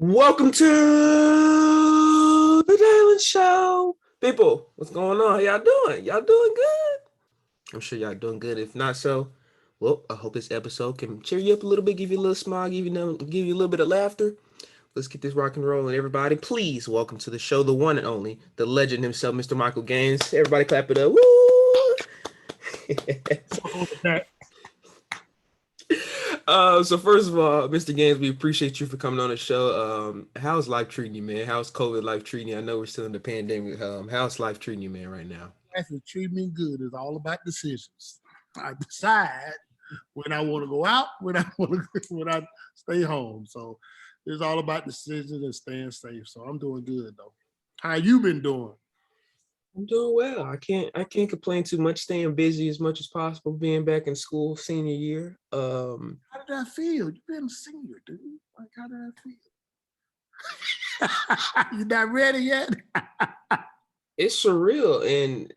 Welcome to the Daily Show. People, what's going on? How y'all doing? Y'all doing good? I'm sure y'all doing good. If not so, well, I hope this episode can cheer you up a little bit, give you a little smile, give you a little bit of laughter. Let's get this rock and roll. And everybody, please welcome to the show, the one and only, the legend himself, Mr. Michael Gaines. Everybody clap it up. Woo! So first of all, Mr. Gaines, we appreciate you for coming on the show. How's life treating you, man? How's COVID life treating you? I know we're still in the pandemic. How's life treating you, man, right now? Life is treating me good. It's all about decisions. I decide when I want to go out, when I stay home. So it's all about decisions and staying safe. So I'm doing good though. How you been doing? I'm doing well. I can't complain too much. Staying busy as much as possible. Being back in school, senior year. How did I feel? You've been a senior, dude. Like how did I feel? You not ready yet? It's surreal, and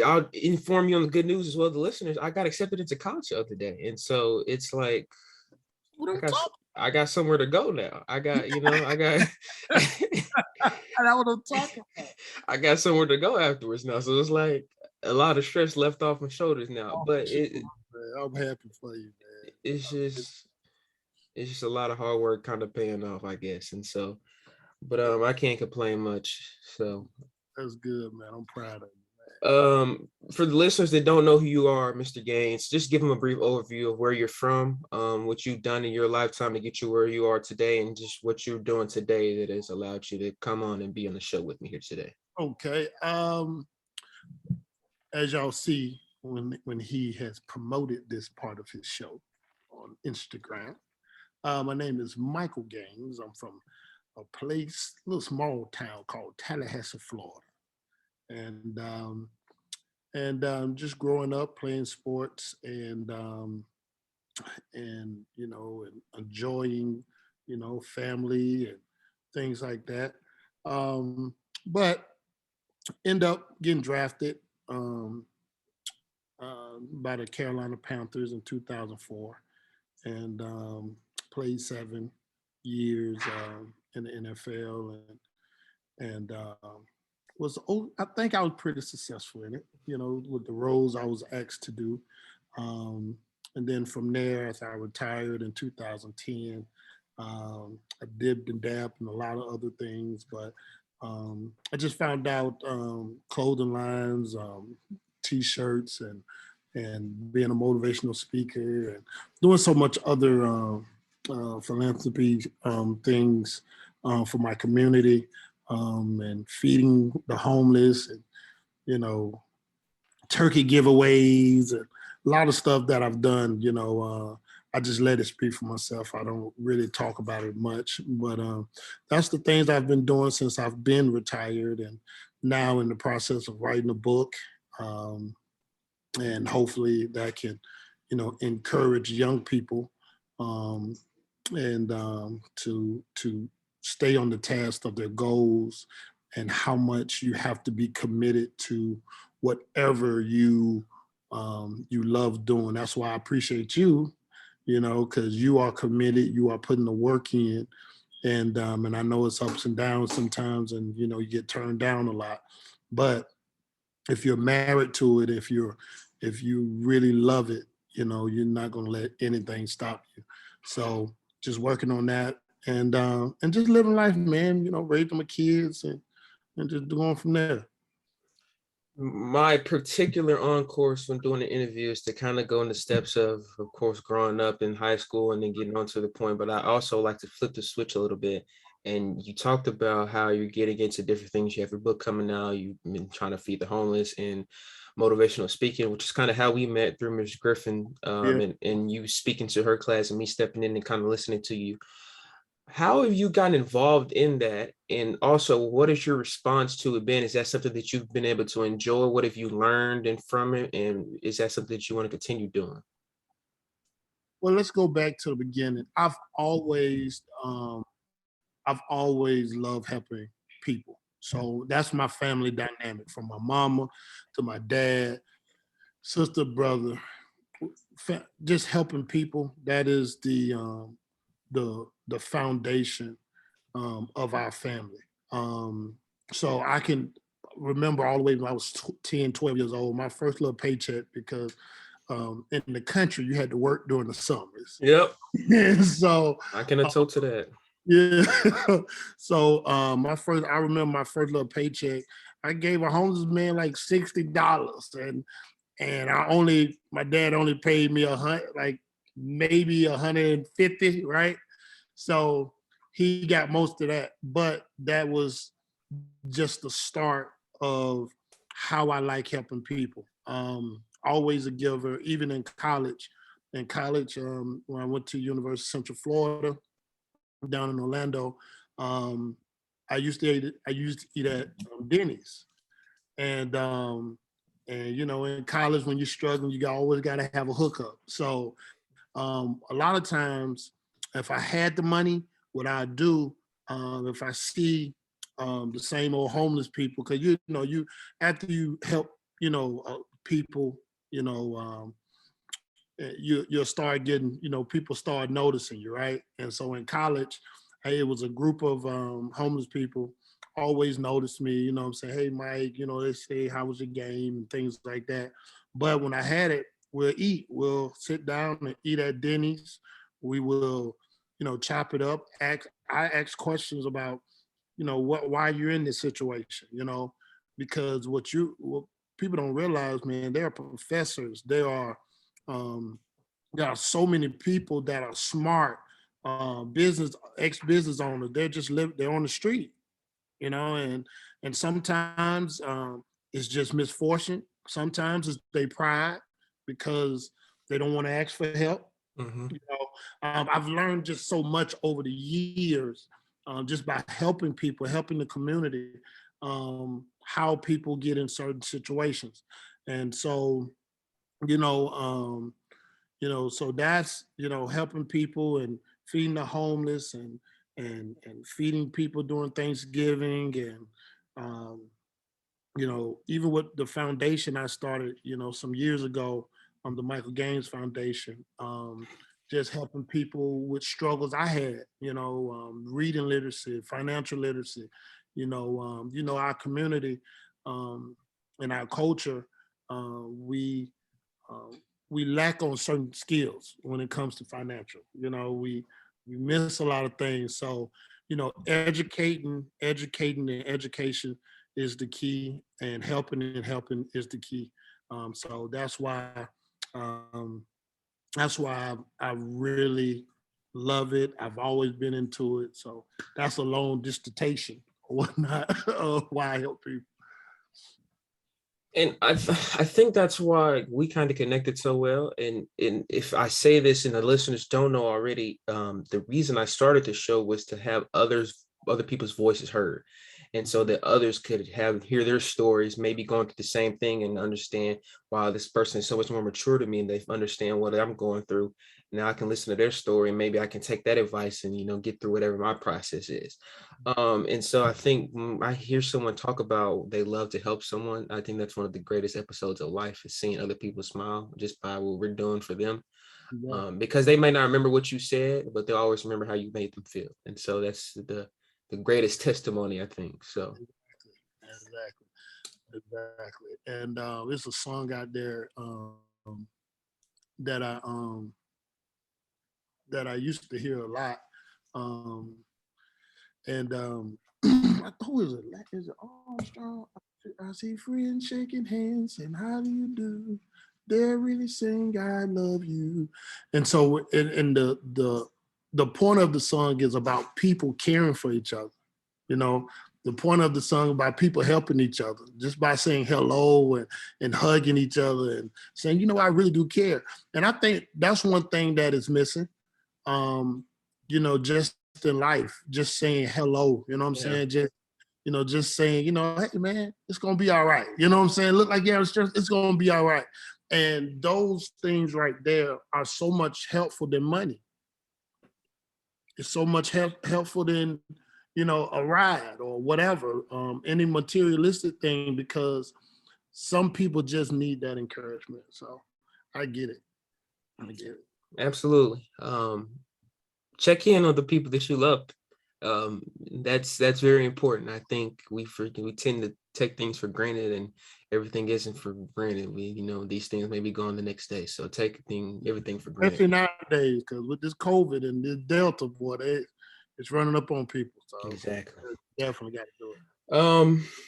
I'll inform you on the good news as well. The listeners, I got accepted into college the other day, and so it's like What I'm I got talking I got somewhere to go now. I got That's what I'm talking about. I got somewhere to go afterwards now. So it's like a lot of stress left off my shoulders now. Oh, But sure, I'm happy for you, man. it's just a lot of hard work kind of paying off, I guess. And so, but I can't complain much. So That's good, man. I'm proud of you. for the listeners that don't know who you are, Mr. Gaines, just give them a brief overview of where you're from, what you've done in your lifetime to get you where you are today, and just what you're doing today that has allowed you to come on and be on the show with me here today. Okay. As y'all see, when he has promoted this part of his show on Instagram, my name is Michael Gaines. I'm from a place, a little small town called Tallahassee, Florida, and just growing up playing sports and enjoying family and things like that. But end up getting drafted um, by the Carolina Panthers in 2004 and played 7 years in the NFL and I think I was pretty successful in it, with the roles I was asked to do. And then from there, as I retired in 2010, I dipped and dabbed in a lot of other things, but I just found out clothing lines, t-shirts, and being a motivational speaker and doing so much other philanthropy things for my community and feeding the homeless and you know turkey giveaways and a lot of stuff that I've done. I just let it speak for myself. I don't really talk about it much, but that's the things I've been doing since I've been retired, and now in the process of writing a book. And hopefully that can, encourage young people um, and to stay on the task of their goals and how much you have to be committed to whatever you love doing. That's why I appreciate you, because you are committed, you are putting the work in, and I know it's ups and downs sometimes, and you get turned down a lot, but if you're married to it, if you really love it, you're not gonna let anything stop you. So just working on that and just living life, man. Raising my kids and just going from there. My particular on course when doing the interview is to kind of go in the steps of course, growing up in high school and then getting on to the point. But I also like to flip the switch a little bit. And you talked about how you're getting into different things. You have your book coming out. You've been trying to feed the homeless and motivational speaking, which is kind of how we met through Ms. Griffin, Yeah. and you speaking to her class and me stepping in and kind of listening to you. How have you gotten involved in that? And also, what is your response to it been? Is that something that you've been able to enjoy? What have you learned and from it? And is that something that you want to continue doing? Well, let's go back to the beginning. I've always loved helping people. So that's my family dynamic, from my mama to my dad, sister, brother, just helping people. That is the foundation of our family. So I can remember all the way when I was 10, 12 years old, my first little paycheck, because in the country you had to work during the summers. Yep. And so I can attest to that. yeah. So I remember my first little paycheck. I gave a homeless man like $60, and my dad only paid me like maybe 150, right? So he got most of that, but that was just the start of how I like helping people. Always a giver, even in college. In college, when I went to University of Central Florida, down in Orlando, um, I used to eat at Denny's, and in college when you're struggling, always got to have a hookup. So a lot of times, if I had the money, what I do, if I see the same old homeless people, because you after you help people, you'll start getting, people start noticing you, right? And so in college, hey, it was a group of homeless people always noticed me, I'm saying, hey, Mike, they say, how was your game and things like that. But when I had it, we'll sit down and eat at Denny's. We will, chop it up. I ask questions about, why you're in this situation, because what people don't realize, man, they're professors. Um, there are so many people that are smart, ex-business owners. They're on the street, and sometimes it's just misfortune. Sometimes it's their pride because they don't want to ask for help. Mm-hmm. I've learned just so much over the years, just by helping people, helping the community, how people get in certain situations, and so you know, um, so that's helping people and feeding the homeless and feeding people during Thanksgiving, and um, even with the foundation I started, some years ago, the Michael Gaines Foundation, just helping people with struggles I had, reading literacy, financial literacy, our community, um, and our culture, we um, we lack on certain skills when it comes to financial. We miss a lot of things. So, educating, and education is the key, and helping is the key. So um, that's why I really love it. I've always been into it. So that's a long dissertation or whatnot of why I help people. And I think that's why we kind of connected so well. And if I say this and the listeners don't know already, the reason I started the show was to have other people's voices heard, and so that others could hear their stories, maybe going through the same thing and understand, wow, this person is so much more mature to me, and they understand what I'm going through. Now I can listen to their story, and maybe I can take that advice and get through whatever my process is. And so I think when I hear someone talk about they love to help someone, I think that's one of the greatest episodes of life, is seeing other people smile just by what we're doing for them. Because they might not remember what you said, but they'll always remember how you made them feel. And so that's the greatest testimony, I think. So Exactly. And there's a song out there that I used to hear a lot. Um, and I thought is it Armstrong? I see friends shaking hands and how do you do? They're really saying I love you. And so and the point of the song is about people caring for each other. You know, the point of the song about people helping each other just by saying hello and hugging each other and saying, I really do care. And I think that's one thing that is missing. Just in life, just saying hello, you know what I'm yeah. saying? Just saying, hey man, it's gonna be all right. You know what I'm saying? Look like it's gonna be all right. And those things right there are so much helpful than money. It's so much helpful than a ride or whatever, any materialistic thing, because some people just need that encouragement. So I get it. I get it. Absolutely. Check in on the people that you love. Um, that's very important. I think we tend to take things for granted, and everything isn't for granted. These things may be gone the next day. So take everything for granted. Especially nowadays, because with this COVID and this Delta, boy, it's running up on people. So Exactly. definitely got to do it.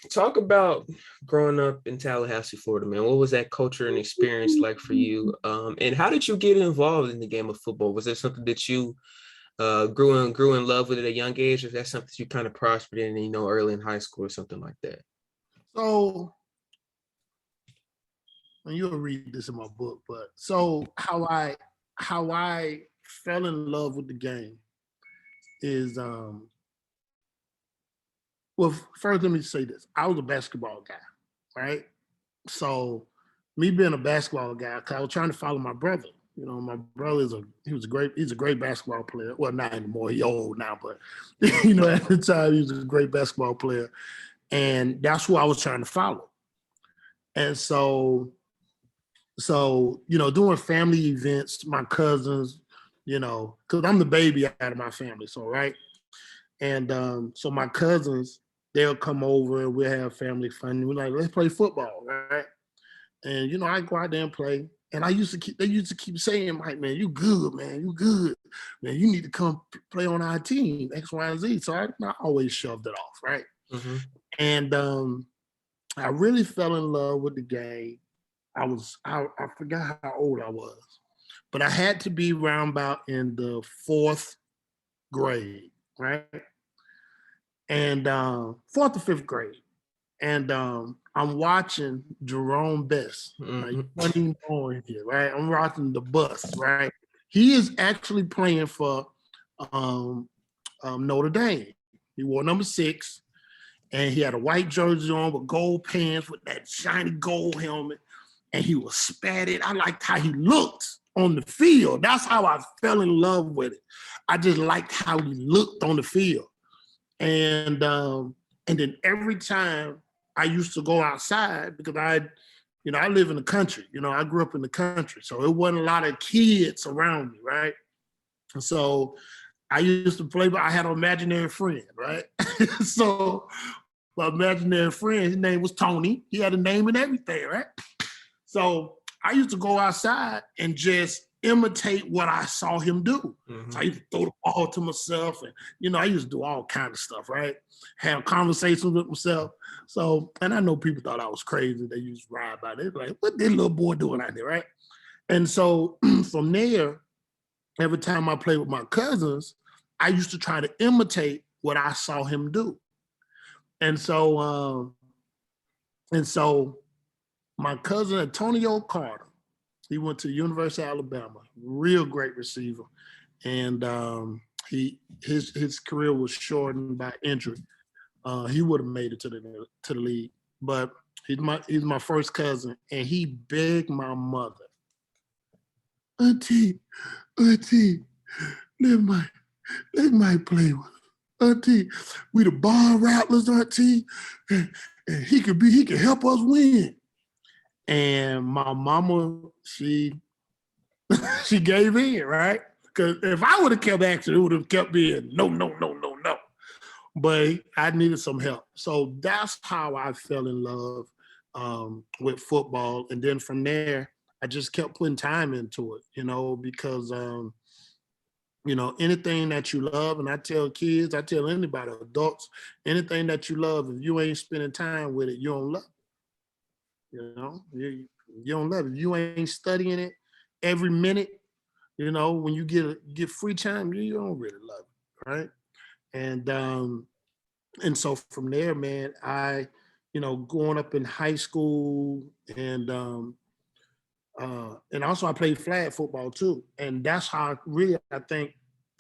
Talk about growing up in Tallahassee, Florida, man. What was that culture and experience like for you? And how did you get involved in the game of football? Was there something that you grew in love with at a young age, or is that something you kind of prospered in, early in high school or something like that? So, and you'll read this in my book, but so how I fell in love with the game is well, first let me say this. I was a basketball guy, right? So me being a basketball guy, 'cause I was trying to follow my brother. My brother he's a great basketball player. Well, not anymore. He's old now, but at the time he was a great basketball player. And that's who I was trying to follow. And doing family events, my cousins, because I'm the baby out of my family. So, right. And so my cousins, they'll come over and we'll have family fun. We're like, let's play football, right? And I go out there and play. And they used to keep saying, like, man, you good, man, you good. Man, you need to come play on our team, X, Y, and Z. So I always shoved it off, right? Mm-hmm. And I really fell in love with the game. I forgot how old I was, but I had to be around about in the fourth grade, right? And fourth or fifth grade. And I'm watching Jerome Bettis. Mm-hmm. Funny on here, right? I'm watching the bus, right? He is actually playing for Notre Dame. He wore number 6, and he had a white jersey on with gold pants with that shiny gold helmet, and he was spatted. I liked how he looked on the field. That's how I fell in love with it. I just liked how he looked on the field. And then every time I used to go outside, because I live in the country. I grew up in the country, so it wasn't a lot of kids around me, right? And so I used to play, but I had an imaginary friend, right? So my imaginary friend, his name was Tony. He had a name and everything, right? So I used to go outside and just imitate what I saw him do. Mm-hmm. So I used to throw the ball to myself, and I used to do all kinds of stuff, right? Have conversations with myself. So, and I know people thought I was crazy. They used to ride by. They're like, "What this little boy doing out there?" Right? And so from there, every time I played with my cousins, I used to try to imitate what I saw him do. And so my cousin Antonio Carter, he went to the University of Alabama, real great receiver, and his career was shortened by injury. He would have made it to the league, but he's my first cousin, and he begged my mother, Auntie, let my play with Auntie. We the bar rattlers, Auntie, and he could help us win. And my mama, she gave in, right? Because if I would have kept asking, it would have kept being no. But I needed some help. So that's how I fell in love with football. And then from there, I just kept putting time into it, because, anything that you love, and I tell kids, I tell anybody, adults, anything that you love, if you ain't spending time with it, you don't love it. You don't love it. You ain't studying it every minute. When you get free time, you don't really love it, right? And so from there, man, I, going up in high school, and also I played flag football too, and that's how I think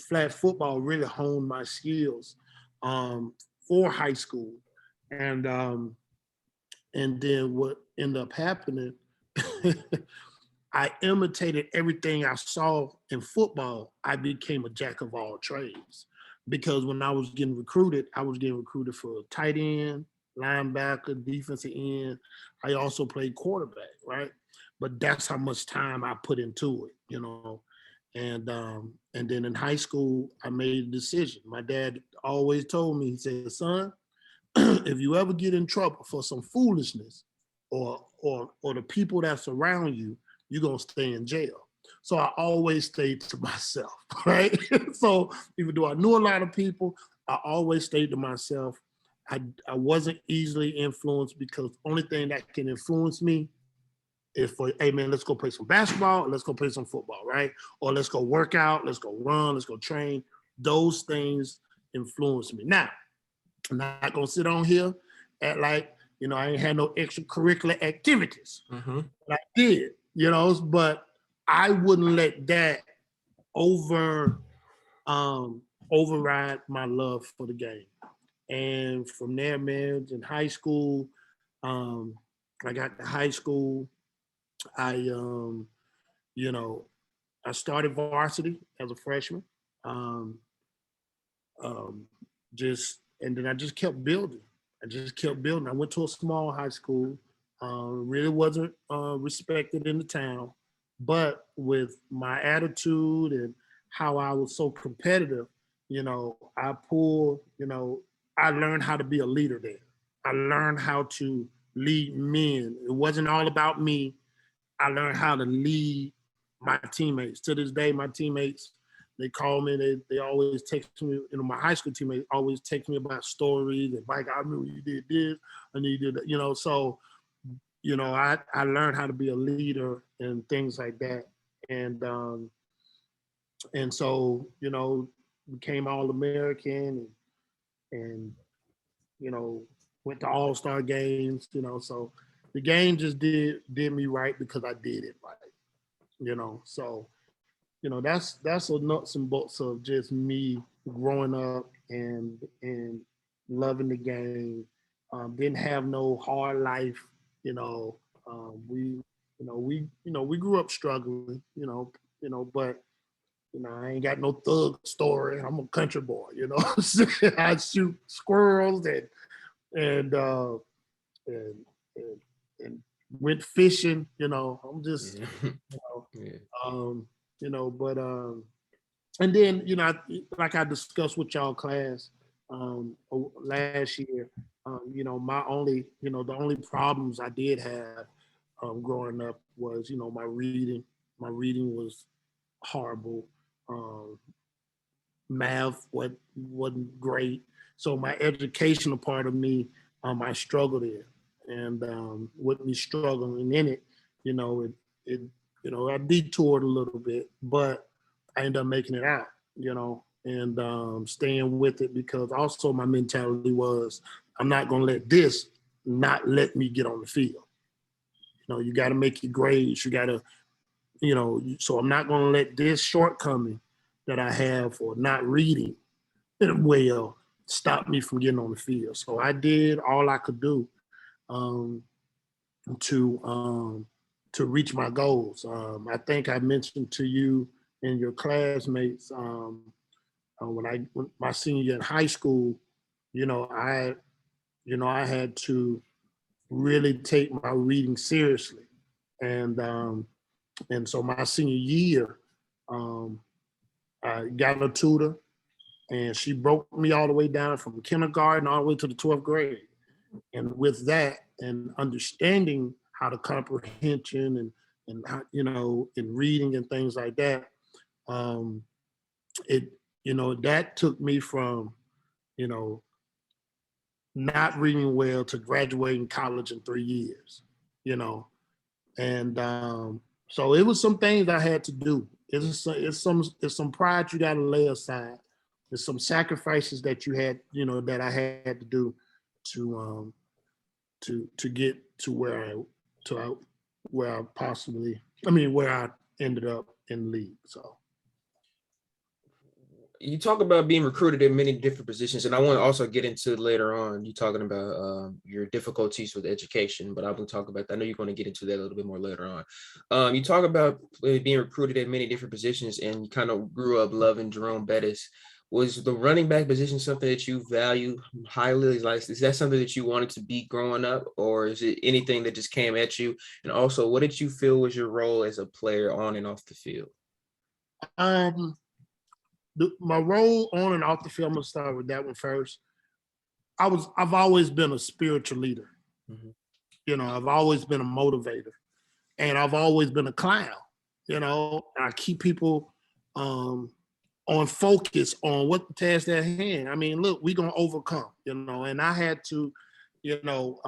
flag football really honed my skills for high school, and then what ended up happening. I imitated everything I saw in football. I became a jack of all trades, because when I was getting recruited, I was getting recruited for tight end, linebacker, defensive end. I also played quarterback, right? But that's how much time I put into it, And then in high school, I made a decision. My dad always told me, he said, son, if you ever get in trouble for some foolishness or the people that surround you, you're gonna stay in jail. So I always stayed to myself, right? So even though I knew a lot of people, I always stayed to myself. I wasn't easily influenced because the only thing that can influence me is for, hey man, let's go play some basketball, or let's go play some football, right? Or let's go work out, let's go run, let's go train. Those things influence me. Now, I'm not gonna sit on here at like, I ain't had no extracurricular activities. Mm-hmm. But I did, but I wouldn't let that over override my love for the game. And from there, man, in high school, um, I got to high school. I you know, I started varsity as a freshman. Um, um, just and then I just kept building. I just kept building. I went to a small high school. Really wasn't respected in the town, but with my attitude and how I was so competitive, I pulled. I learned how to be a leader there. I learned how to lead men. It wasn't all about me. I learned how to lead my teammates. To this day, my teammates, they call me, they always text me, my high school teammates always text me about stories and Mike, I remember you did this and you did that, so, I learned how to be a leader and things like that. And so, became all American and, went to all-star games, so the game just did me right because I did it right. So that's a nuts and bolts of just me growing up and loving the game. Didn't have no hard life. We we grew up struggling. But I ain't got no thug story. I'm a country boy. I shoot squirrels and uh, and, and and went fishing. I'm just Yeah. you know, Yeah. um, but and then like I discussed with y'all class last year, my only the only problems I did have growing up was my reading. My reading was horrible. Um, Math wasn't great. So my educational part of me, I struggled in, and with me struggling in it, it I detoured a little bit, but I ended up making it out, and staying with it because also my mentality was I'm not gonna let this not let me get on the field. You got to make your grades. You got to so I'm not going to let this shortcoming that I have for not reading well stop me from getting on the field. So I did all I could do um, to to reach my goals. I think I mentioned to you and your classmates when my senior year in high school, you know, I I had to really take my reading seriously, and so my senior year, um, I got a tutor, and she broke me all the way down from kindergarten all the way to the 12th grade. And with that, and understanding how the comprehension and how, in reading and things like that, um, it that took me from you know not reading well to graduating college in 3 years. You know, and so it was some things I had to do. It's some pride you got to lay aside. There's some sacrifices that you had, that I had to do to to get to where I possibly, where I ended up in the league. So You talk about being recruited in many different positions, and I want to also get into later on. You talking about your difficulties with education, but I will talk about that. I know you're going to get into that a little bit more later on. You talk about being recruited in many different positions, and you kind of grew up loving Jerome Bettis. Was the running back position something that you value highly? Like, is that something that you wanted to be growing up, or is it anything that just came at you? And also, what did you feel was your role as a player on and off the field? Um, my role on and off the field, I'm gonna start with that one first. I've always been a spiritual leader. Mm-hmm. You know, I've always been a motivator, and I've always been a clown. You know, I keep people um, on focus on what the task at hand. I mean, look, we're gonna overcome. You know, and I had to, you know,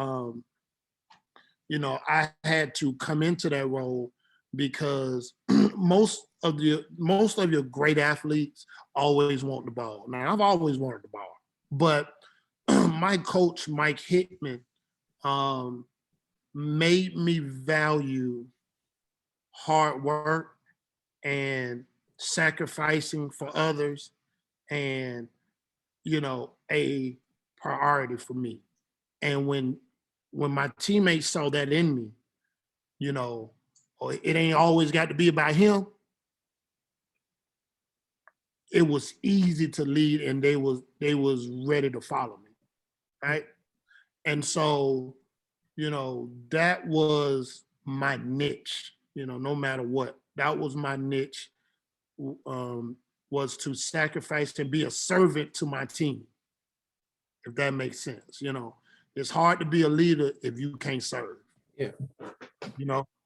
I had to come into that role because most of your great athletes always want the ball. Now, I've always wanted the ball, but my coach, Mike Hickman, um, made me value hard work and sacrificing for others and, a priority for me. And when my teammates saw that in me, you know, it ain't always got to be about him. It was easy to lead, and they was ready to follow me, right? And so, that was my niche. No matter what, that was my niche. Um, was to sacrifice and be a servant to my team, if that makes sense. It's hard to be a leader if you can't serve. Yeah.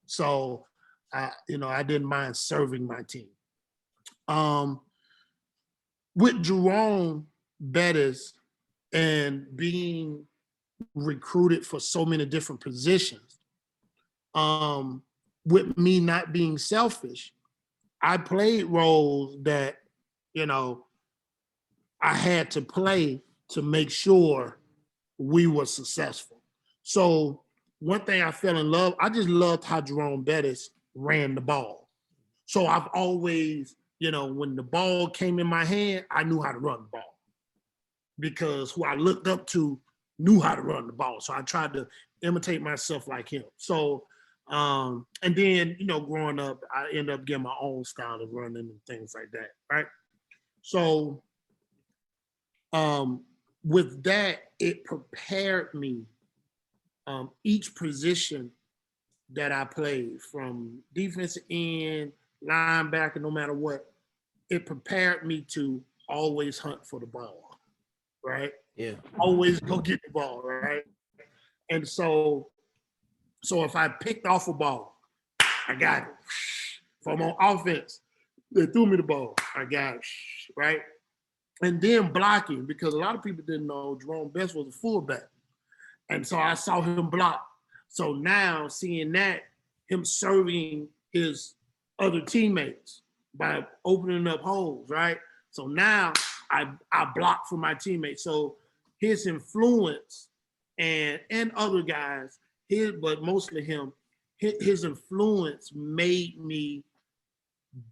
So I didn't mind serving my team. Um, with Jerome Bettis and being recruited for so many different positions, with me not being selfish, I played roles that, you know, I had to play to make sure we were successful. So one thing I fell in love, I just loved how Jerome Bettis ran the ball. So I've always, when the ball came in my hand, I knew how to run the ball because who I looked up to knew how to run the ball. So I tried to imitate myself like him. So, and then, growing up, I ended up getting my own style of running and things like that, right? So, with that, it prepared me. Each position that I played, from defensive end, linebacker, no matter what, it prepared me to always hunt for the ball, right? Yeah. Always go get the ball, right? And so if I picked off a ball, I got it. If I'm on offense, they threw me the ball, I got it, right? And then blocking, because a lot of people didn't know Jerome Bettis was a fullback. And so I saw him block. So now seeing that, him serving his other teammates by opening up holes, right? So now I block for my teammates. So his influence and other guys, but mostly him, his influence made me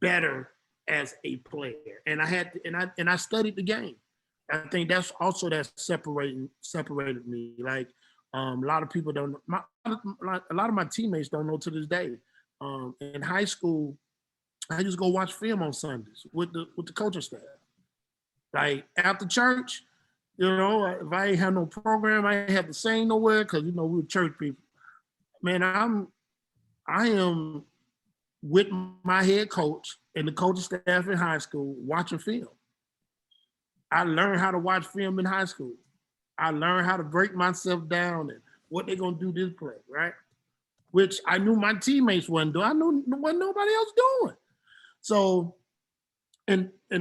better as a player. And I had to, and I studied the game. I think that's also that separated me. Like a lot of people don't. A lot of my teammates don't know to this day. In high school, I used to go watch film on Sundays with the coaching staff. Like after church, if I ain't have no program, I ain't have to sing nowhere because we were church people. Man, I am with my head coach and the coaching staff in high school watching film. I learned how to watch film in high school. I learned how to break myself down and what they're gonna do this play, right? Which I knew my teammates wasn't doing. I knew wasn't nobody else doing. So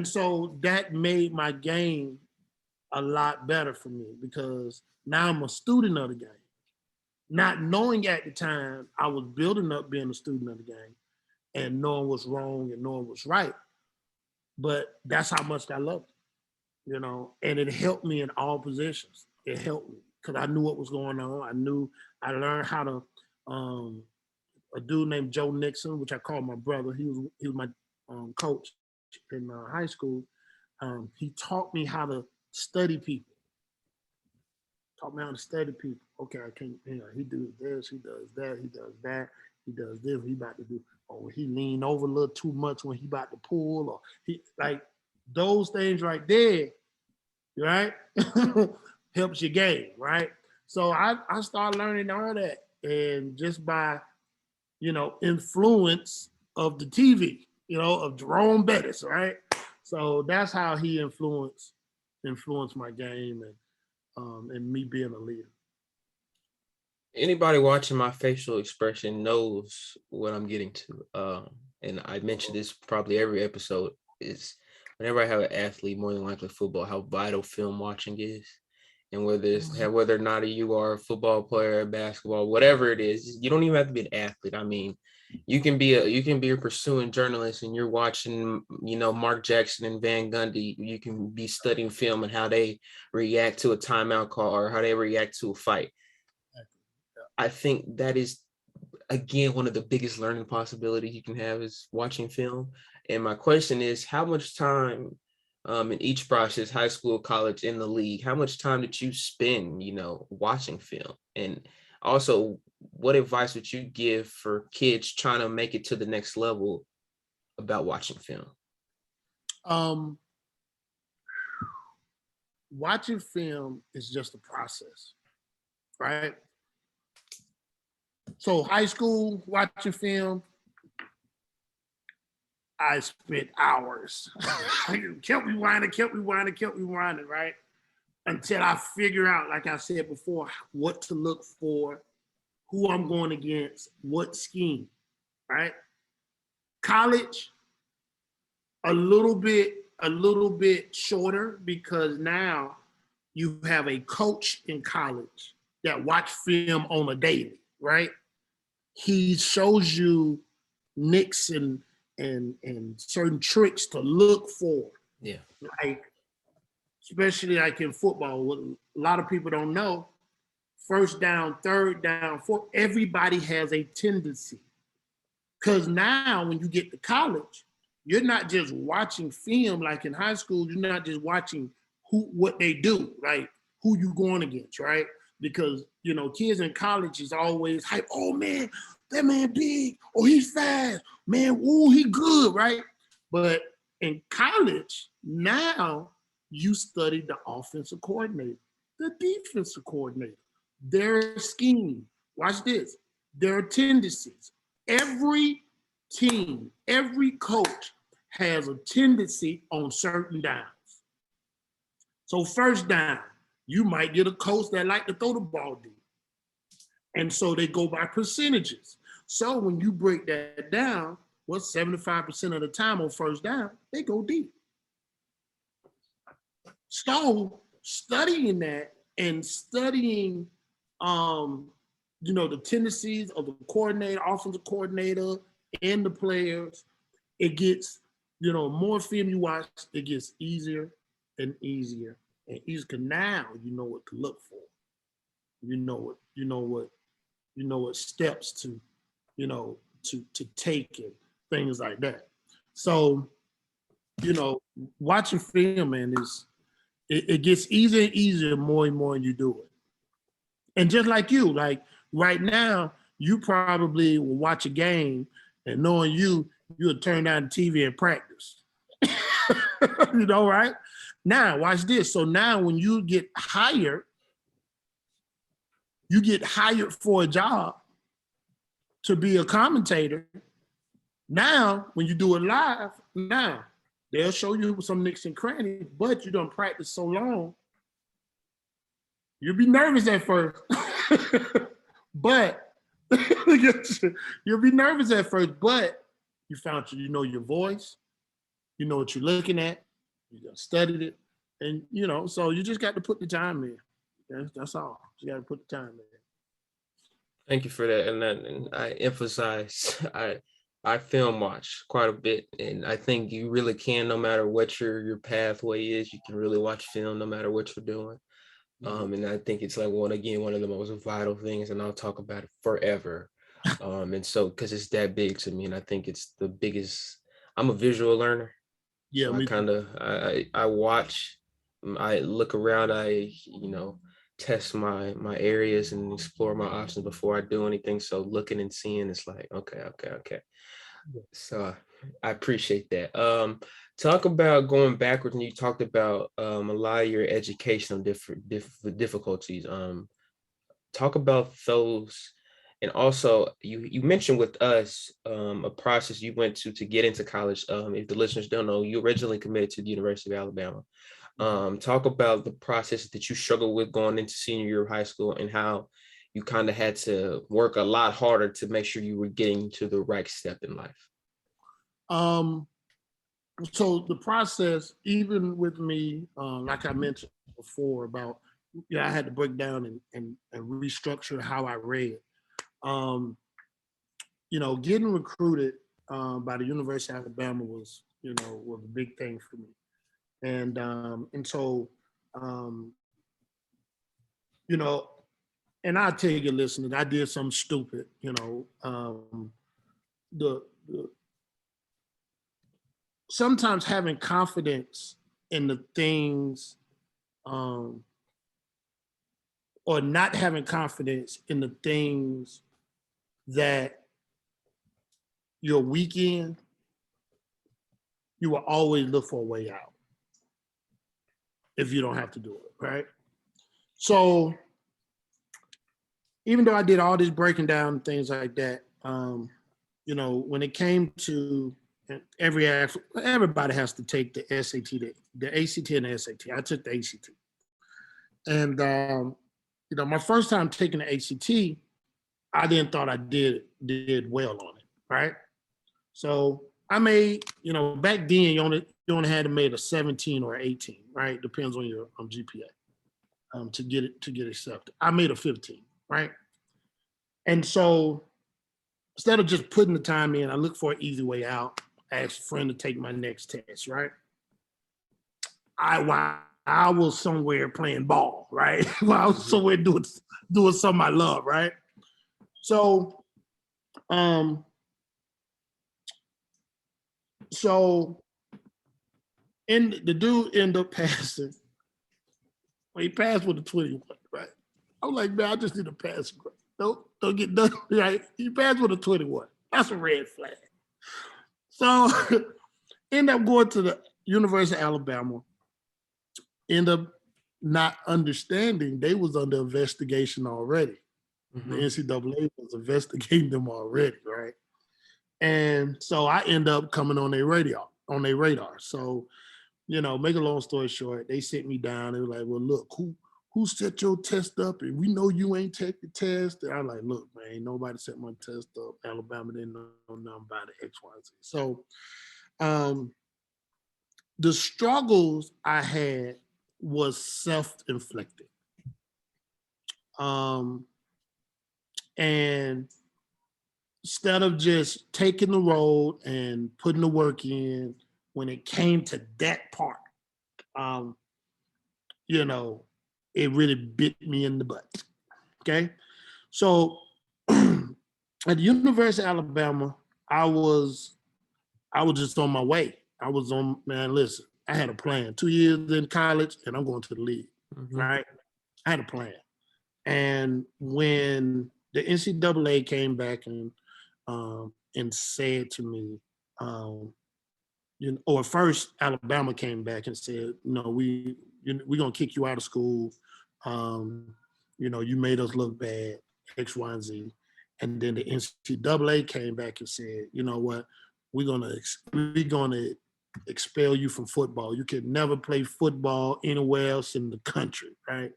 so that made my game a lot better for me because now I'm a student of the game. Not knowing at the time, I was building up being a student of the game and knowing what's wrong and knowing what's right. But that's how much I loved it, and it helped me in all positions. It helped me because I knew what was going on. I learned how to, a dude named Joe Nixon, which I call my brother. He was my coach in high school. He taught me how to study people. Taught me how to study people. Okay, I can't. He does this. He does that. He does that. He does this. He about to do. Or he lean over a little too much when he about to pull. Or he like those things right there. Right, helps your game. Right. So I started learning all that, and just by influence of the TV. of Jerome Bettis, right? So that's how he influenced my game and me being a leader. Anybody watching my facial expression knows what I'm getting to. And I mention this probably every episode, is whenever I have an athlete, more than likely football, how vital film watching is. And whether or not you are a football player, basketball, whatever it is, you don't even have to be an athlete. I mean, you can be a pursuing journalist and you're watching, Mark Jackson and Van Gundy. You can be studying film and how they react to a timeout call or how they react to a fight. I think that is, again, one of the biggest learning possibilities you can have is watching film. And my question is, how much time in each process, high school, college, in the league, how much time did you spend, watching film? And also, what advice would you give for kids trying to make it to the next level about watching film? Um, Watching film is just a process, right? So high school watching film, I spent hours. kept rewinding, right? Until I figure out, like I said before, what to look for, who I'm going against, what scheme, right? College, a little bit shorter because now you have a coach in college that watch film on a daily, right? He shows you nicks and certain tricks to look for. Yeah. Like, especially like in football, what a lot of people don't know, first down, third down, fourth, everybody has a tendency. Because now when you get to college, you're not just watching film like in high school, you're not just watching what they do, right? Who you going against, right? Because, kids in college is always hype, oh man, that man big, oh he's fast, man, ooh, he good, right? But in college, now you study the offensive coordinator, the defensive coordinator, their scheme. Watch this, their tendencies. Every team, every coach has a tendency on certain downs. So first down, you might get a coach that like to throw the ball deep. And so they go by percentages. So when you break that down, 75% of the time on first down, they go deep. So studying that and studying, the tendencies of the coordinator, offensive coordinator, and the players, it gets, more film you watch, it gets easier and easier and easier. Cause now you know what to look for. You know what steps to, to take and things like that. So, watching film, man, it gets easier and easier more and more you do it. And just like you, like right now, you probably will watch a game and knowing you'll turn down the TV and practice. Right? Now, watch this. So now when you get hired for a job to be a commentator. Now, when you do it live, now they'll show you some nicks and crannies, but you don't practice so long. You'll be nervous at first, but you'll be nervous at first, but you know your voice, you know what you're looking at, you studied it, and so you just got to put the time in. That's all. You got to put the time in. Thank you for that. And I emphasize, I film watch quite a bit, and I think you really can, no matter what your pathway is, you can really watch film no matter what you're doing. And I think it's like one of the most vital things, and I'll talk about it forever. And so because it's that big to me, and I think it's the biggest. I'm a visual learner. Yeah, So I watch, I look around, test my areas and explore my options before I do anything. So looking and seeing, it's like, okay. So I appreciate that. Talk about going backwards, and you talked about a lot of your educational difficulties. Talk about those And also, you mentioned with us a process you went to get into college. If the listeners don't know, you originally committed to the University of Alabama. Talk about the process that you struggled with going into senior year of high school and how you kind of had to work a lot harder to make sure you were getting to the right step in life. So the process, even with me, like I mentioned before about, I had to break down and restructure how I read. Getting recruited by the University of Alabama was a big thing for me. And so, um, you know, and I'll tell you, listening, I did something stupid, the sometimes having confidence in the things, or not having confidence in the things that you're weak in, you will always look for a way out if you don't have to do it, right? So even though I did all this breaking down and things like that, when it came to everybody has to take the SAT, the ACT and the SAT. I took the ACT. And, my first time taking the ACT, I didn't thought I did well on it, right? So I made, back then you only had to make a 17 or 18, right? Depends on your GPA to get accepted. I made a 15, right? And so instead of just putting the time in, I looked for an easy way out. I asked a friend to take my next test, right? While I was somewhere playing ball, right? While I was somewhere doing something I love, right? So, the dude ended up passing. Well, he passed with a 21, right? I was like, man, I just need a passing grade. Don't get done, right? He passed with a 21. That's a red flag. So, end up going to the University of Alabama. End up not understanding they was under investigation already. Mm-hmm. The NCAA was investigating them already, right? And so I end up coming on their radar. So, make a long story short, they sit me down. They were like, well, look, who set your test up? And we know you ain't take the test. And I'm like, look, man, ain't nobody set my test up. Alabama didn't know nothing about it, X, Y, Z. So the struggles I had was self-inflicted. And instead of just taking the road and putting the work in, when it came to that part, it really bit me in the butt. Okay. So at the University of Alabama, I was just on my way. Listen, I had a plan. 2 years in college and I'm going to the league, right? I had a plan. And when the NCAA came back and said to me, or first Alabama came back and said, we're gonna kick you out of school. You made us look bad, X, Y, and Z. And then the NCAA came back and said, you know what, we're gonna expel you from football. You can never play football anywhere else in the country, right?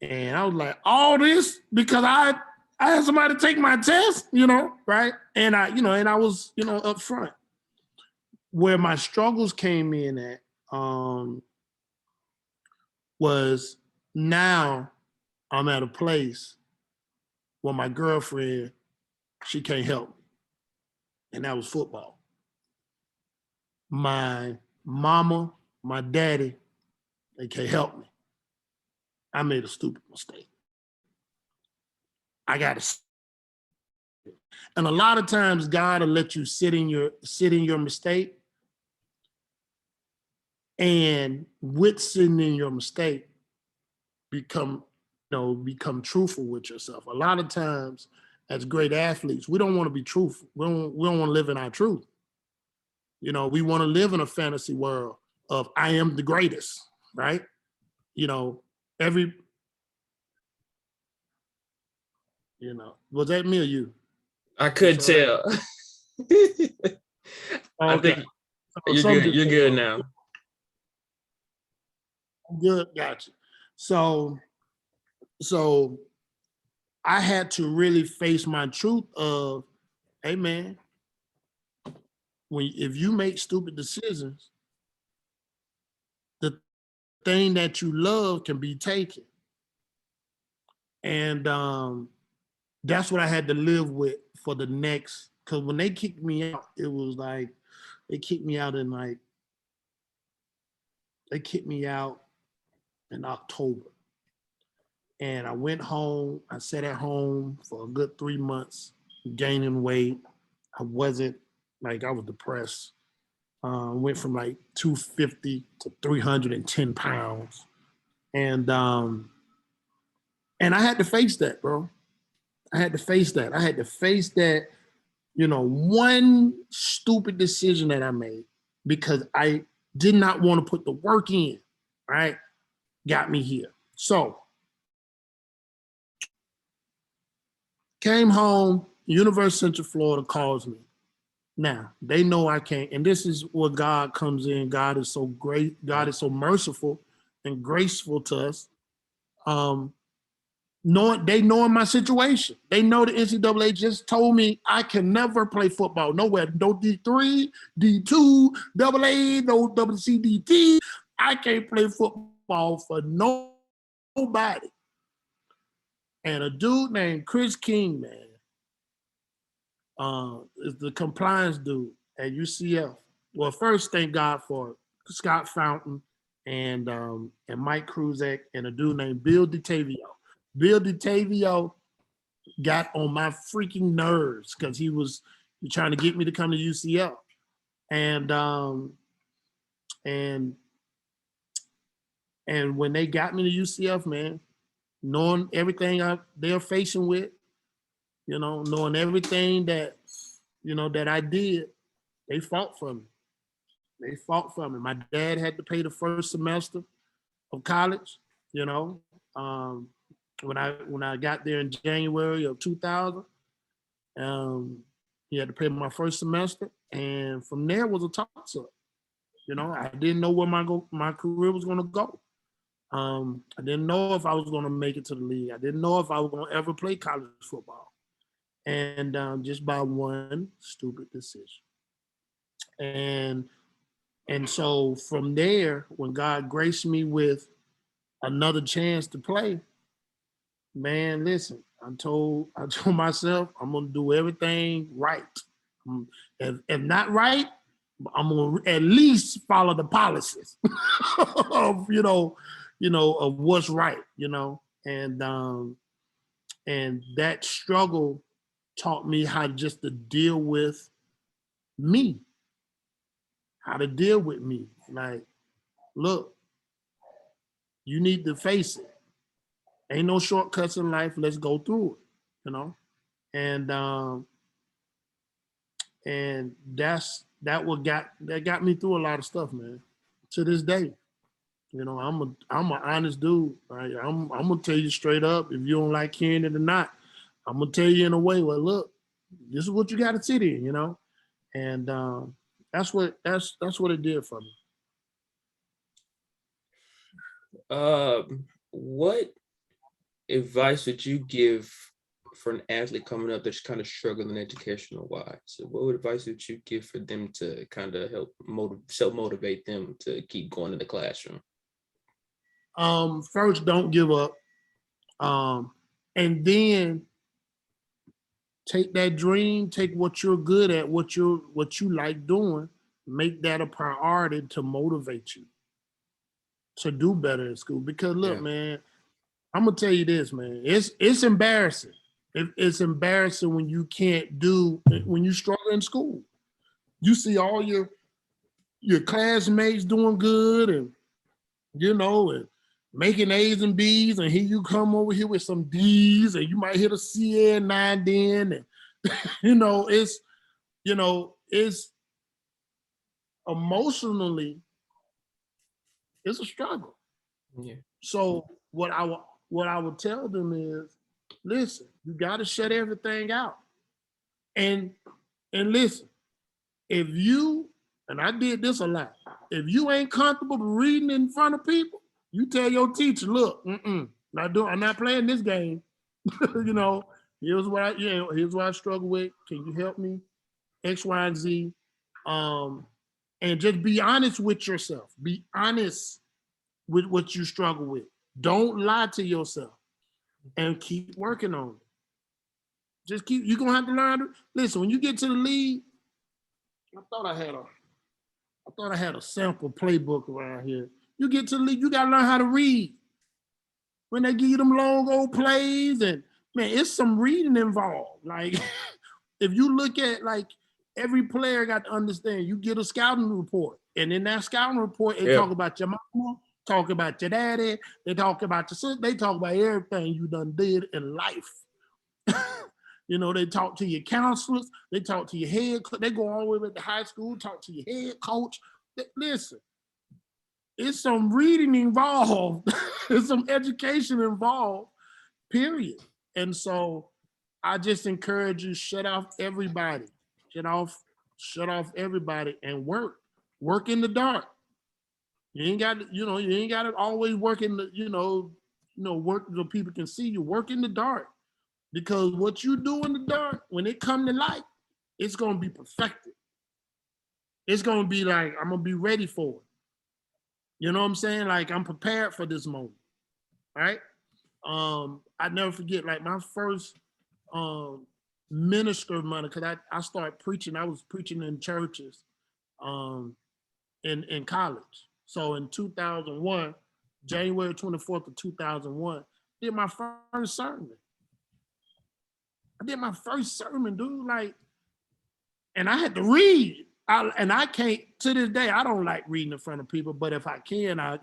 And I was like, all this because I had somebody take my test, right? And I was, up front. Where my struggles came in at was now I'm at a place where my girlfriend, she can't help me. And that was football. My mama, my daddy, they can't help me. I made a stupid mistake. I got to. And a lot of times God will let you sit in your mistake. And with sitting in your mistake, become truthful with yourself. A lot of times, as great athletes, we don't want to be truthful. We don't want to live in our truth. We want to live in a fantasy world of I am the greatest, right? Was that me or you? I could So that, tell. I okay. think So you're some good. just You're good now. good, gotcha. So so I had to really face my truth of, hey man, if you make stupid decisions, the thing that you love can be taken. And that's what I had to live with for the next, because when they kicked me out, it was like they kicked me out in like they kicked me out in October. And I went home. I sat at home for a good 3 months, gaining weight. I wasn't like I was depressed. Went from like 250 to 310 pounds, and I had to face that, bro. I had to face that. I had to face that. One stupid decision that I made because I did not want to put the work in. Right, got me here. So came home. University of Central Florida calls me. Now they know I can't, and this is where God comes in. God is so great. God is so merciful and graceful to us. Um, knowing my situation, they know the NCAA just told me I can never play football nowhere. No D3, D2, AA, no WCDT. I can't play football for nobody. And a dude named Chris King, man, is the compliance dude at UCF. Well, first, thank God for Scott Fountain and Mike Kruzek and a dude named Bill DeTavio. Bill DeTavio got on my freaking nerves because he was trying to get me to come to UCF, and and and when they got me to UCF, man, knowing everything they're facing with, knowing everything that I did, they fought for me. They fought for me. My dad had to pay the first semester of college. You know, um, when I got there in January of 2000, he had to pay my first semester, and from there was a toss up. I didn't know where my career was going to go. I didn't know if I was going to make it to the league. I didn't know if I was going to ever play college football, and just by one stupid decision. And so from there, when God graced me with another chance to play, man, listen, I told myself I'm gonna do everything right. If not right, I'm gonna at least follow the policies of of what's right, and that struggle taught me how just to deal with me, how to deal with me. Like, look, you need to face it. Ain't no shortcuts in life. Let's go through it. And that got me through a lot of stuff, man. To this day, I'm an honest dude. Right? I'm gonna tell you straight up. If you don't like hearing it or not, I'm gonna tell you in a way. Well, look, this is what you got to sit in. And that's what it did for me. What advice would you give for an athlete coming up that's kind of struggling educational wise? So what advice would you give for them to kind of help self-motivate them to keep going in the classroom? First, don't give up. And then take that dream, take what you're good at, what you like doing, make that a priority to motivate you to do better in school. Because look, Yeah. man, I'm gonna tell you this, man. It's embarrassing. It's embarrassing when you can't do when you struggle in school. You see all your classmates doing good and making A's and B's, and here you come over here with some D's, and you might hit a C and 9 then, and it's emotionally, it's a struggle. Yeah. So what I would tell them is listen, you got to shut everything out. And listen, if you, and I did this a lot, if you ain't comfortable reading in front of people, you tell your teacher, look, I'm not playing this game. You know, here's what I struggle with. Can you help me? X, Y, and Z. And just be honest with yourself. Be honest with what you struggle with. Don't lie to yourself and keep working on it. You're gonna have to learn. Listen, when you get to the league, I thought I had a sample playbook around here. You get to the league, you gotta learn how to read. When they give you them long old plays, and man, it's some reading involved. Like if you look at like every player got to understand, you get a scouting report. And in that scouting report, they talk about your mama, talk about your daddy, they talk about your sister, they talk about everything you done did in life. You know, they talk to your counselors, they talk to your head, they go all the way to high school, talk to your head coach. Listen, it's some reading involved, it's some education involved, period. And so I just encourage you, shut off everybody, shut off everybody and work. Work in the dark. You ain't got to always work in the, work so people can see you. Work in the dark. Because what you do in the dark, when it come to light, it's gonna be perfected. It's gonna be like, I'm gonna be ready for it. You know what I'm saying? Like I'm prepared for this moment. Right? I never forget, like my first minister of mine, because I started preaching, I was preaching in churches in college. So in 2001, January 24th of 2001, did my first sermon. I did my first sermon, dude. Like, and I had to read. I can't, to this day, I don't like reading in front of people, but if I can, I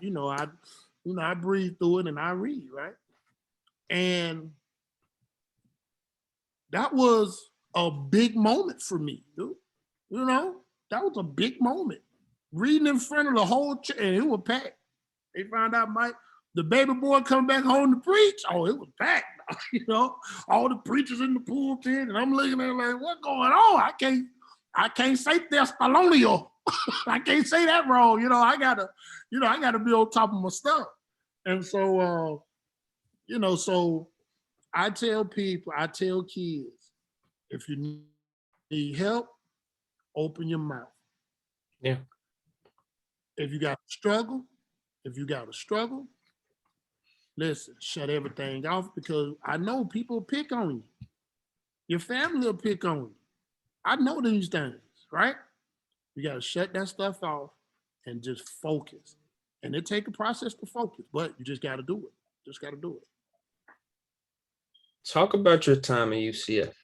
breathe through it and I read, right? And that was a big moment for me, dude. You know, that was a big moment. Reading in front of the whole church, and it was packed. They found out the baby boy come back home to preach. Oh, it was packed. You know, all the preachers in the pulpit, and I'm looking at it like, what's going on? I can't say Thessalonian. I can't say that wrong. You know, I gotta be on top of my stuff. And so, so I tell kids, if you need help, open your mouth. Yeah. If you got to struggle, listen, shut everything off, because I know people pick on you. Your family will pick on you. I know these things, right? You got to shut that stuff off and just focus. And it take a process to focus, but you just got to do it. Just got to do it. Talk about your time at UCF.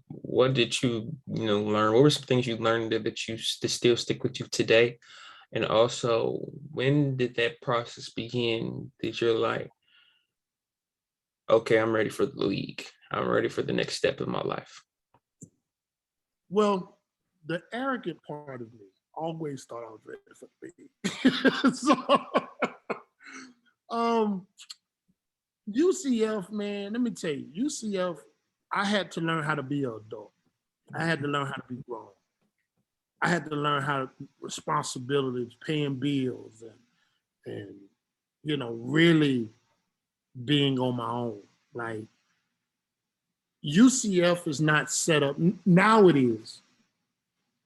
What did you learn? What were some things you learned that you still stick with you today? And also, when did that process begin? That you're like, okay, I'm ready for the league. I'm ready for the next step in my life. Well, the arrogant part of me always thought I was ready for the league. So, UCF, man, let me tell you, UCF, I had to learn how to be an adult. I had to learn how to be grown. I had to learn how responsibilities, paying bills, and really being on my own. Like UCF is not set up, now it is.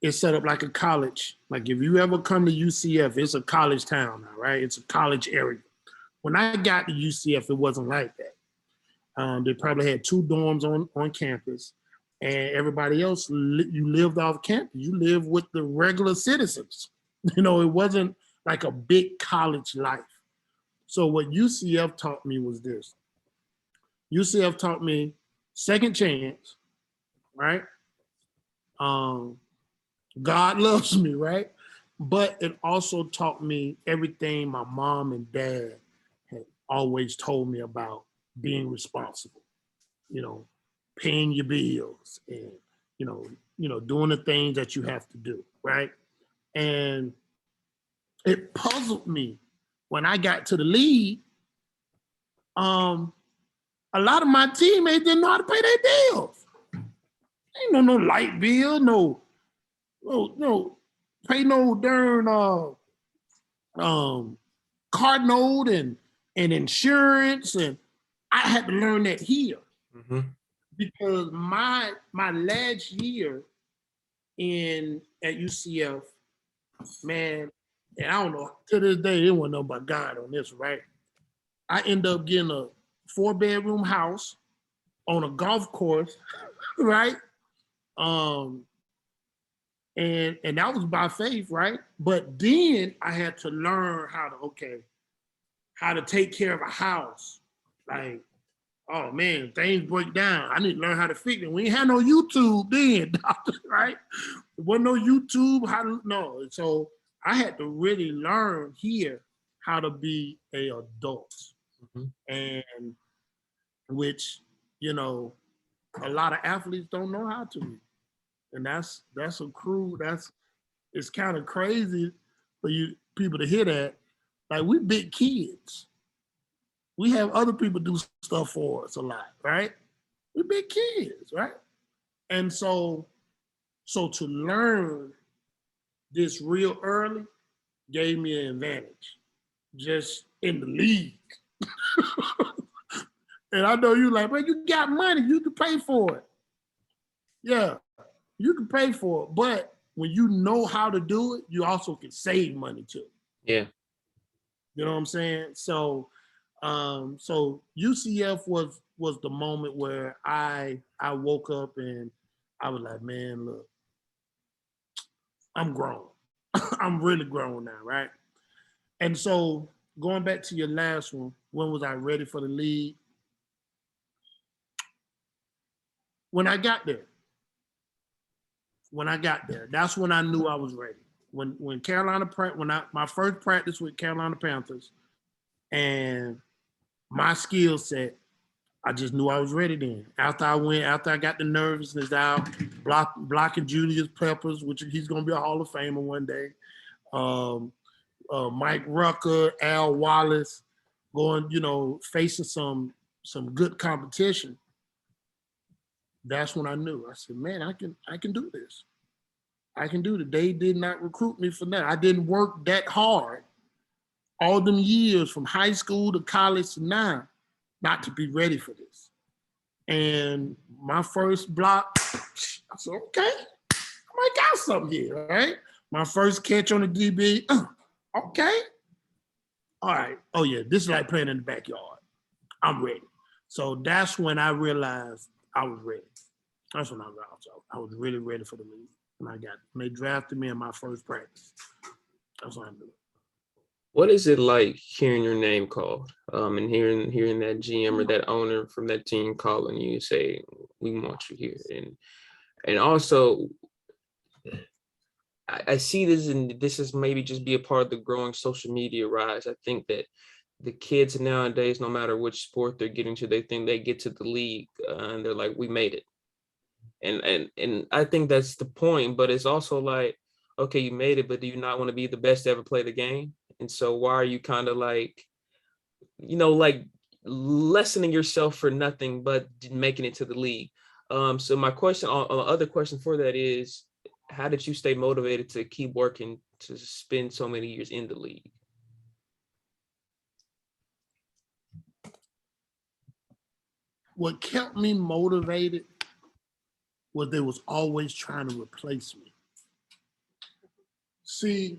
It's set up like a college. Like if you ever come to UCF, it's a college town now, right? It's a college area. When I got to UCF, it wasn't like that. They probably had 2 dorms on campus, and everybody else, you lived off campus. You lived with the regular citizens. It wasn't like a big college life. So what UCF taught me was this. UCF taught me second chance, right? God loves me, right? But it also taught me everything my mom and dad had always told me about being responsible, paying your bills and, doing the things that you have to do, right? And it puzzled me when I got to the league. A lot of my teammates didn't know how to pay their bills. Ain't no light bill, no, pay no darn car note and insurance, and I had to learn that here because my last year at UCF, man, and I don't know, to this day, it wasn't know about God on this, right? I ended up getting a 4-bedroom house on a golf course, right? And that was by faith, right? But then I had to learn how to take care of a house. Like, oh man, things break down. I need to learn how to fix it. We ain't had no YouTube then, right? There wasn't no YouTube, So I had to really learn here how to be an adult. And which, a lot of athletes don't know how to. And that's it's kind of crazy for you people to hear that. Like, we big kids. We have other people do stuff for us a lot, right? We big kids, right? And so to learn this real early gave me an advantage just in the league. And I know you like, man, you got money, you can pay for it. Yeah, you can pay for it. But when you know how to do it, you also can save money too. Yeah. You know what I'm saying? So UCF was the moment where I woke up and I was like, man, look, I'm grown. I'm really grown now, right? And so going back to your last one, when was I ready for the league? When I got there. That's when I knew I was ready. When my first practice with Carolina Panthers and my skill set, I just knew I was ready then. After I got the nervousness out, blocking Julius Peppers, which he's going to be a Hall of Famer one day. Mike Rucker, Al Wallace, facing some good competition. That's when I knew. I said, man, I can do this. I can do it. They did not recruit me for that. I didn't work that hard all them years from high school to college to now not to be ready for this. And my first block, I said, okay, I might got something here, right? My first catch on the DB, okay. All right. Oh, yeah, this is like playing in the backyard. I'm ready. So that's when I realized I was ready. That's when I was really ready for the league. When they drafted me in my first practice. That's what I knew. What is it like hearing your name called, and hearing that GM or that owner from that team calling you say, "We want you here," and also, I see this, and this is maybe just be a part of the growing social media rise. I think that the kids nowadays, no matter which sport they're getting to, they think they get to the league and they're like, "We made it." And I think that's the point, but it's also like, okay, you made it, but do you not want to be the best to ever play the game? And so why are you kind of like, like lessening yourself for nothing but making it to the league? So my question, other question for that is, how did you stay motivated to keep working to spend so many years in the league? What kept me motivated was they was always trying to replace me. See,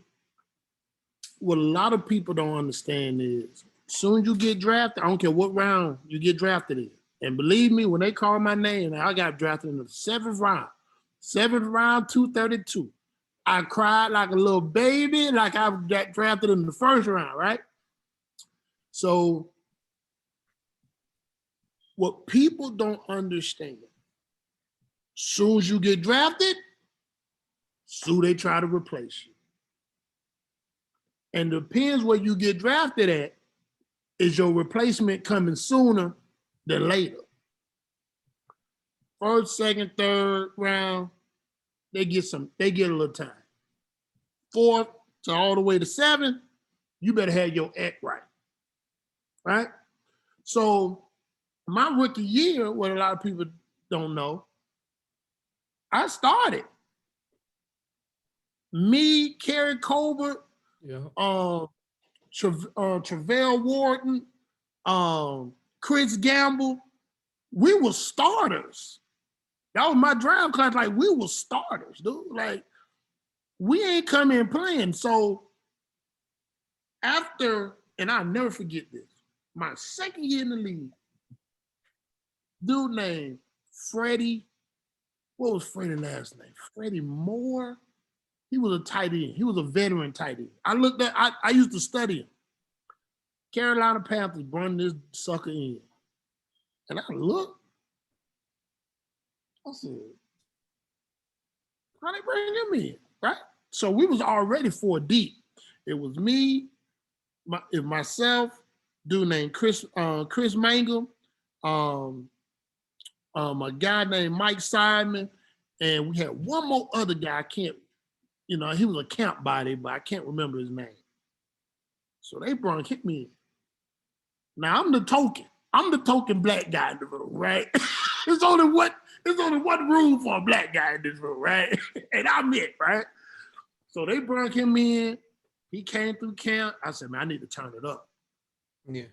what a lot of people don't understand is, soon as you get drafted, I don't care what round you get drafted in. And believe me, when they call my name, I got drafted in the 7th round, 232. I cried like a little baby, like I got drafted in the 1st round, right? So what people don't understand, soon as you get drafted, soon they try to replace you. And depends where you get drafted at, is your replacement coming sooner than later. 1st, 2nd, 3rd round, they get a little time. 4th to all the way to 7th, you better have your act right. Right? So my rookie year, what a lot of people don't know, I started. Me, Kerry Colbert, Travell Wharton, Chris Gamble, we were starters. That was my draft class. Like, we were starters, dude. Like, we ain't come in playing. So after, and I'll never forget this, my second year in the league, dude named Freddie, what was Freddie's last name? Freddie Moore. He was a tight end. He was a veteran tight end. I used to study him. Carolina Panthers brought this sucker in. And I looked. I said, how they bring him in, right? So we was already 4 deep. It was me, myself, dude named Chris Mangum, a guy named Mike Simon, and we had one more other guy. I can't, he was a camp body, but I can't remember his name. So they brought him in. Now I'm the token black guy in the room, right? There's only one room for a black guy in this room, right? And I'm it, right? So they brought him in. He came through camp. I said, man, I need to turn it up. Yeah.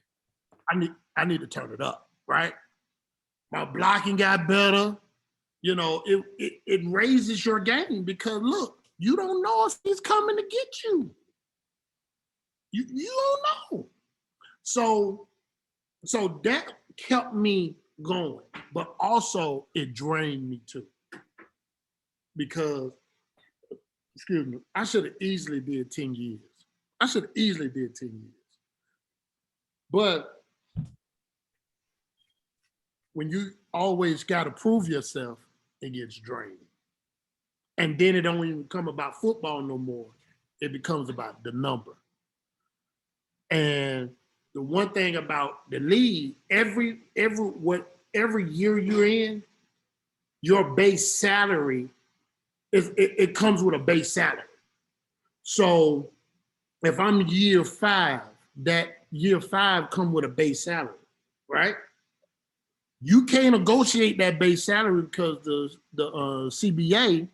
I need to turn it up, right? My blocking got better. It raises your game because look, you don't know if he's coming to get you. You don't know. So that kept me going, but also it drained me too. Because, excuse me, I should have easily did 10 years. But when you always got to prove yourself, it gets draining. And then it don't even become about football no more. It becomes about the number. And the one thing about the league, every year you're in, your base salary it comes with a base salary. So if I'm year 5, that year 5 come with a base salary, right? You can't negotiate that base salary because the CBA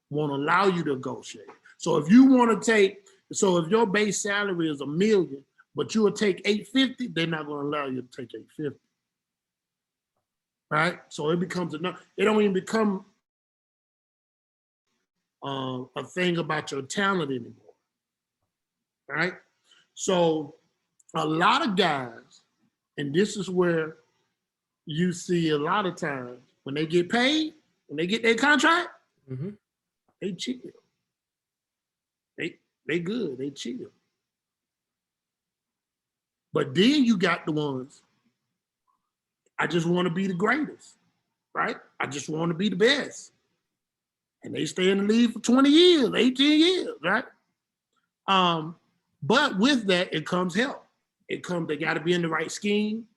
won't allow you to negotiate. So if if your base salary is $1 million, but you will take $850, they're not going to allow you to take $850. Right? So it becomes it don't even become a thing about your talent anymore. Right? So a lot of guys, and this is where you see a lot of times when they get paid, when they get their contract, they chill. They good, they chill. But then you got the ones, I just want to be the greatest, right? I just want to be the best. And they stay in the league for 20 years, 18 years, right? But with that, it comes help. They got to be in the right scheme,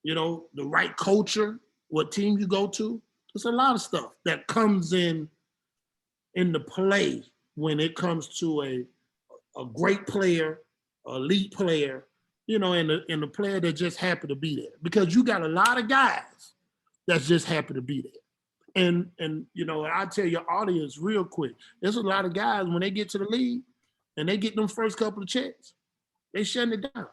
the right culture, what team you go to. There's a lot of stuff that comes in the play when it comes to a great player, elite player, and a player that just happen to be there. Because you got a lot of guys that just happen to be there. And I'll tell your audience real quick, there's a lot of guys when they get to the league and they get them first couple of checks, they shutting it down.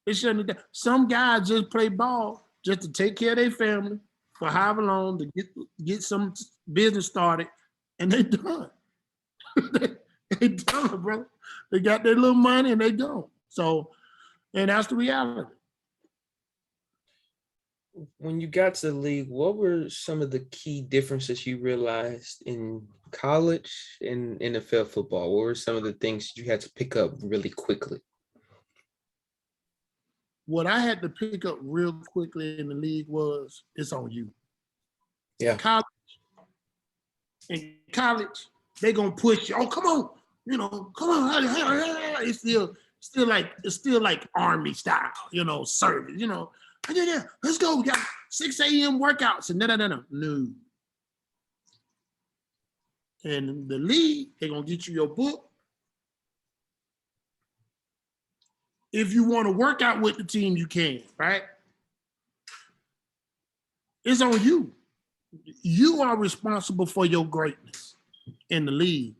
They shutting it down. Some guys just play ball just to take care of their family for however long, to get some business started, and they done. They done, bro. They got their little money and they gone. So, and that's the reality. When you got to the league, what were some of the key differences you realized in college and NFL football? What were some of the things you had to pick up really quickly? What I had to pick up real quickly in the league was, it's on you. Yeah. In college, they gonna push you. Oh, come on, come on. It's still like Army style, service. Yeah, let's go. We got 6 a.m. workouts and no. And in the league, they're gonna get you your book. If you want to work out with the team, you can, right? It's on you. You are responsible for your greatness in the league.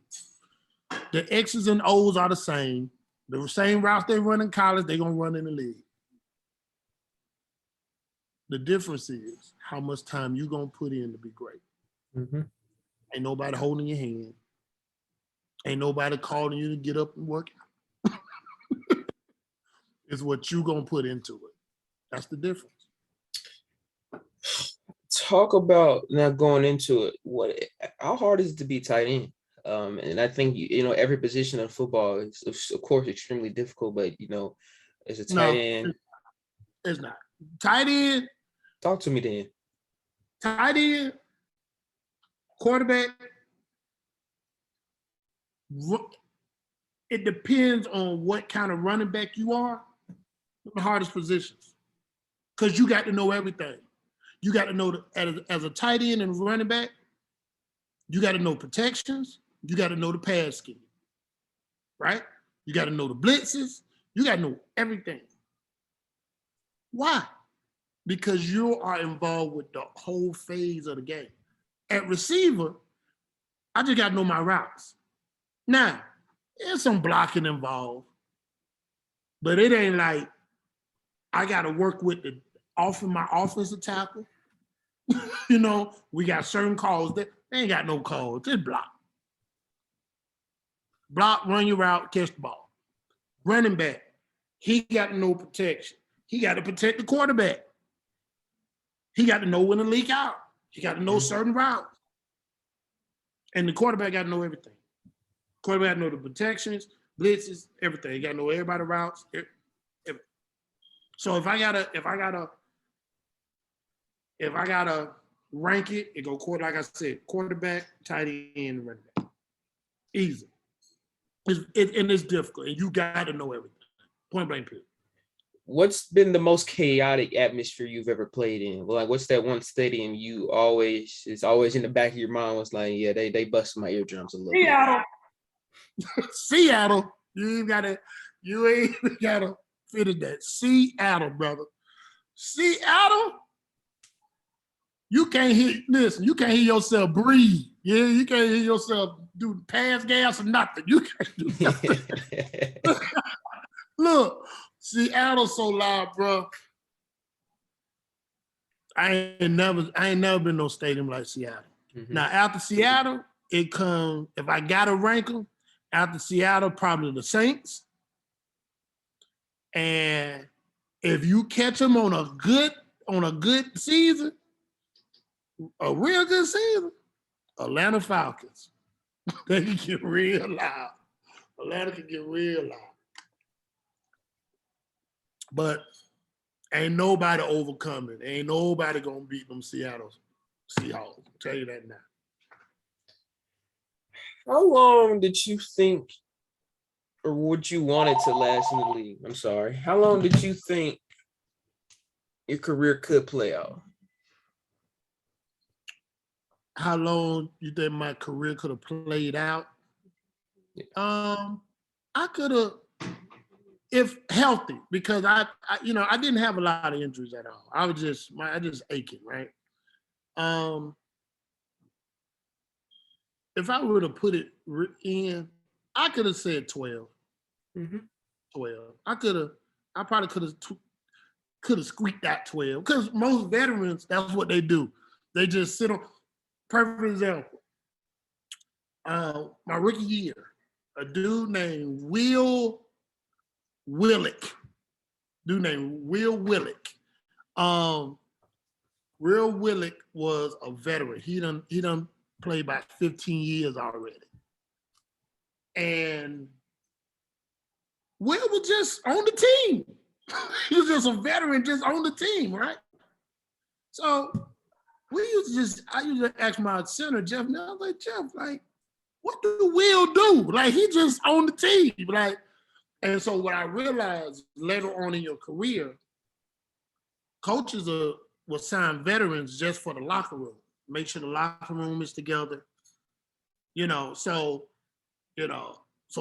The X's and O's are the same. The same routes they run in college, they're going to run in the league. The difference is how much time you going to put in to be great. Mm-hmm. Ain't nobody holding your hand. Ain't nobody calling you to get up and work out. It's what you going to put into it. That's the difference. Talk about now going into it. How hard is it to be tight end? And I think every position in football is of course extremely difficult, but as a tight end, it's not. Tight end. Talk to me then. Tight end, quarterback. It depends on what kind of running back you are. The hardest positions, because you got to know everything. You got to know as a tight end and running back, you got to know protections. You got to know the pass scheme, right? You got to know the blitzes. You got to know everything. Why? Because you are involved with the whole phase of the game. At receiver, I just got to know my routes. Now, there's some blocking involved, but it ain't like I got to work with my offensive tackle. We got certain calls. They ain't got no calls. Just block. Block, run your route, catch the ball. Running back, he got to know protection. He got to protect the quarterback. He got to know when to leak out. He got to know certain routes. And the quarterback got to know everything. Quarterback got to know the protections, blitzes, everything. He got to know everybody's routes. Everything. So if I gotta rank it, it go like I said, quarterback, tight end, running back. Easy. It's difficult, and you got to know everything. Point blank period. What's been the most chaotic atmosphere you've ever played in? Like, what's that one stadium it's always in the back of your mind was like, yeah, they busted my eardrums a little bit. Seattle. You ain't gotta fit in that. Seattle, brother. Seattle. You can't hear yourself breathe. Yeah, you can't hear yourself do pass gas or nothing. You can't do nothing. Look, Seattle's so loud, bro. I ain't never been no stadium like Seattle. Mm-hmm. Now, after Seattle, it comes, if I gotta rank them, after Seattle, probably the Saints. And if you catch them on a good season, a real good season, Atlanta Falcons. They can get real loud. Atlanta can get real loud. But ain't nobody overcoming. Ain't nobody gonna beat them Seattle Seahawks. I'll tell you that now. How long did you think, or would you want it to last in the league? I'm sorry. How long did you think your career could play out? How long you think my career could have played out? Yeah. I could have, if healthy, because I didn't have a lot of injuries at all. I just aching, right? If I were to put it in, I could have said 12. Mm-hmm. 12. I probably could have squeaked out 12, because most veterans, that's what they do. They just sit on. Perfect example. My rookie year, a dude named Will Willick. Will Willick was a veteran. He done played about 15 years already. And Will was just on the team. He was just a veteran just on the team, right? So I used to ask my center, Jeff, now I was like, Jeff, like, what do Will do? Like, he just on the team. Like, and so what I realized later on in your career, coaches will sign veterans just for the locker room. Make sure the locker room is together. So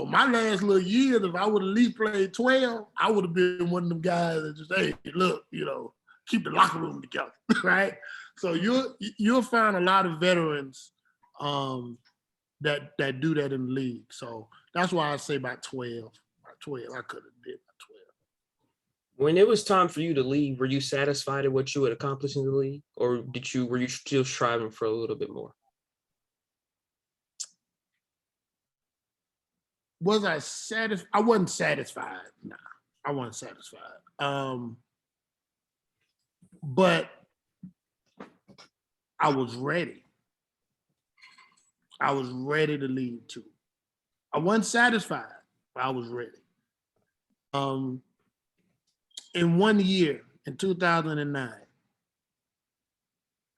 my last little years, if I would have at least played 12, I would have been one of them guys that just, hey, look, keep the locker room together, right? So you'll find a lot of veterans that do that in the league. So that's why I say about 12. About 12, I could have did about 12. When it was time for you to leave, were you satisfied at what you had accomplished in the league, or were you still striving for a little bit more? Was I satisfied? I wasn't satisfied. Nah, I wasn't satisfied. But I was ready. I was ready to leave too. I wasn't satisfied, but I was ready. In 1 year, in 2009,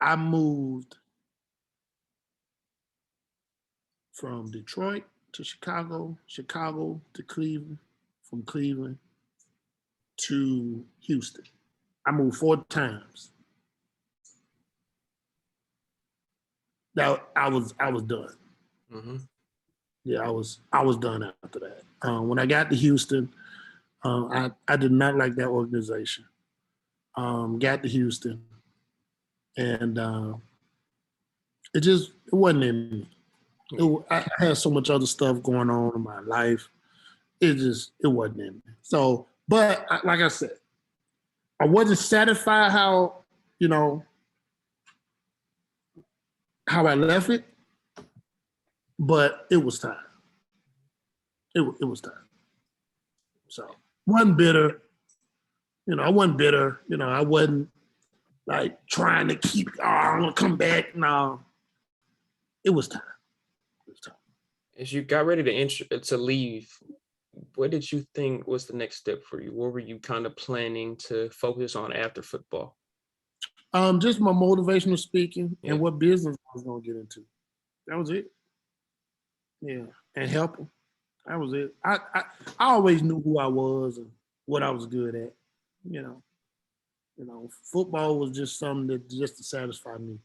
I moved from Detroit to Chicago, Chicago to Cleveland, from Cleveland to Houston. I moved 4 times. Now I was done. Mm-hmm. Yeah, I was done after that. When I got to Houston, I did not like that organization. Got to Houston, and it wasn't in me. I had so much other stuff going on in my life. It wasn't in me. So, but like I said, I wasn't satisfied how how I left it, but it was time. It was time. So wasn't bitter. I wasn't bitter. I wasn't like trying to keep. Oh, I want to come back. No, it was time. It was time. As you got ready to leave, what did you think was the next step for you? What were you kind of planning to focus on after football? Just my motivational speaking and what business I was gonna get into. That was it. Yeah, and helping. That was it. I always knew who I was and what I was good at. Football was just something that just to satisfy me.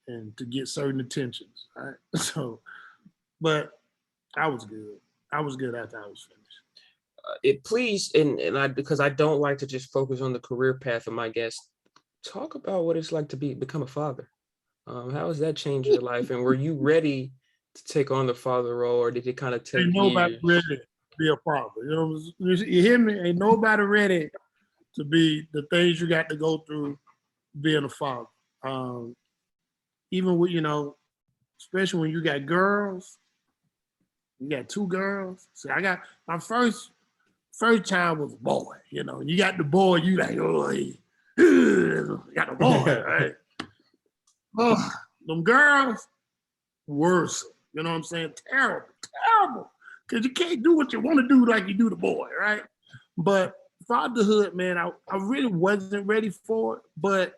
And to get certain attentions. Right. So, but I was good. I was good after I was finished. Please, and I, because I don't like to just focus on the career path of my guests, talk about what it's like to become a father. How has that changed your life? And were you ready to take on the father role, or did it kind of take Ain't nobody years? ready to be a father. You hear me? Ain't nobody ready to be the things you got to go through being a father. Even with, especially when you got girls, you got 2 girls. See, I got my first child was a boy. You got the boy, you like, oh, you got a boy, right? Oh, them girls, worse. You know what I'm saying? Terrible. Because you can't do what you want to do like you do the boy, right? But fatherhood, man, I really wasn't ready for it, but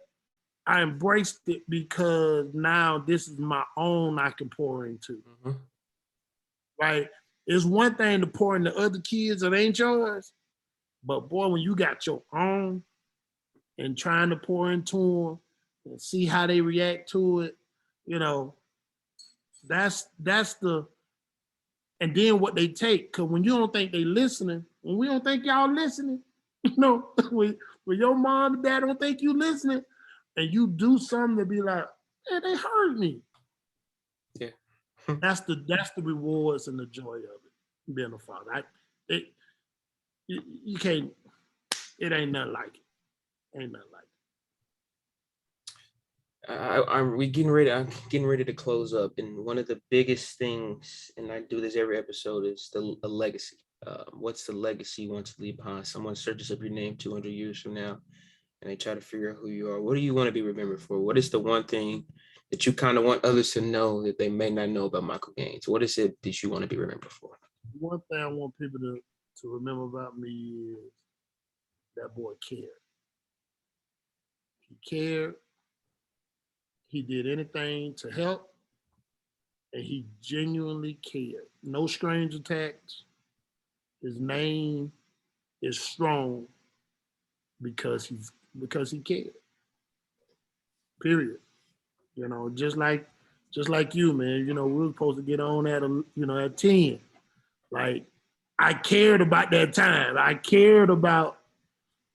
I embraced it because now this is my own I can pour into. Mm-hmm. Right? It's one thing to pour into other kids that ain't yours, but boy, when you got your own and trying to pour into them and see how they react to it, that's the, and then what they take. Because when you don't think they listening, when we don't think y'all listening, when your mom and dad don't think you listening, and you do something to be like, man, they heard me. Yeah. That's the rewards and the joy of it, being a father. You can't, it ain't nothing like it. Ain't nothing like it. I'm getting ready to close up, and one of the biggest things, and I do this every episode, is a legacy. What's the legacy you want to leave behind? Someone searches up your name 200 years from now, and they try to figure out who you are. What do you want to be remembered for? What is the one thing that you kind of want others to know that they may not know about Michael Gaines? What is it that you want to be remembered for? One thing I want people to remember about me is that boy cared. He cared. He did anything to help, and he genuinely cared. No strings attached. His name is strong because he cared. Period. Just like you, man. We were supposed to get on at 10. Like, I cared about that time. I cared about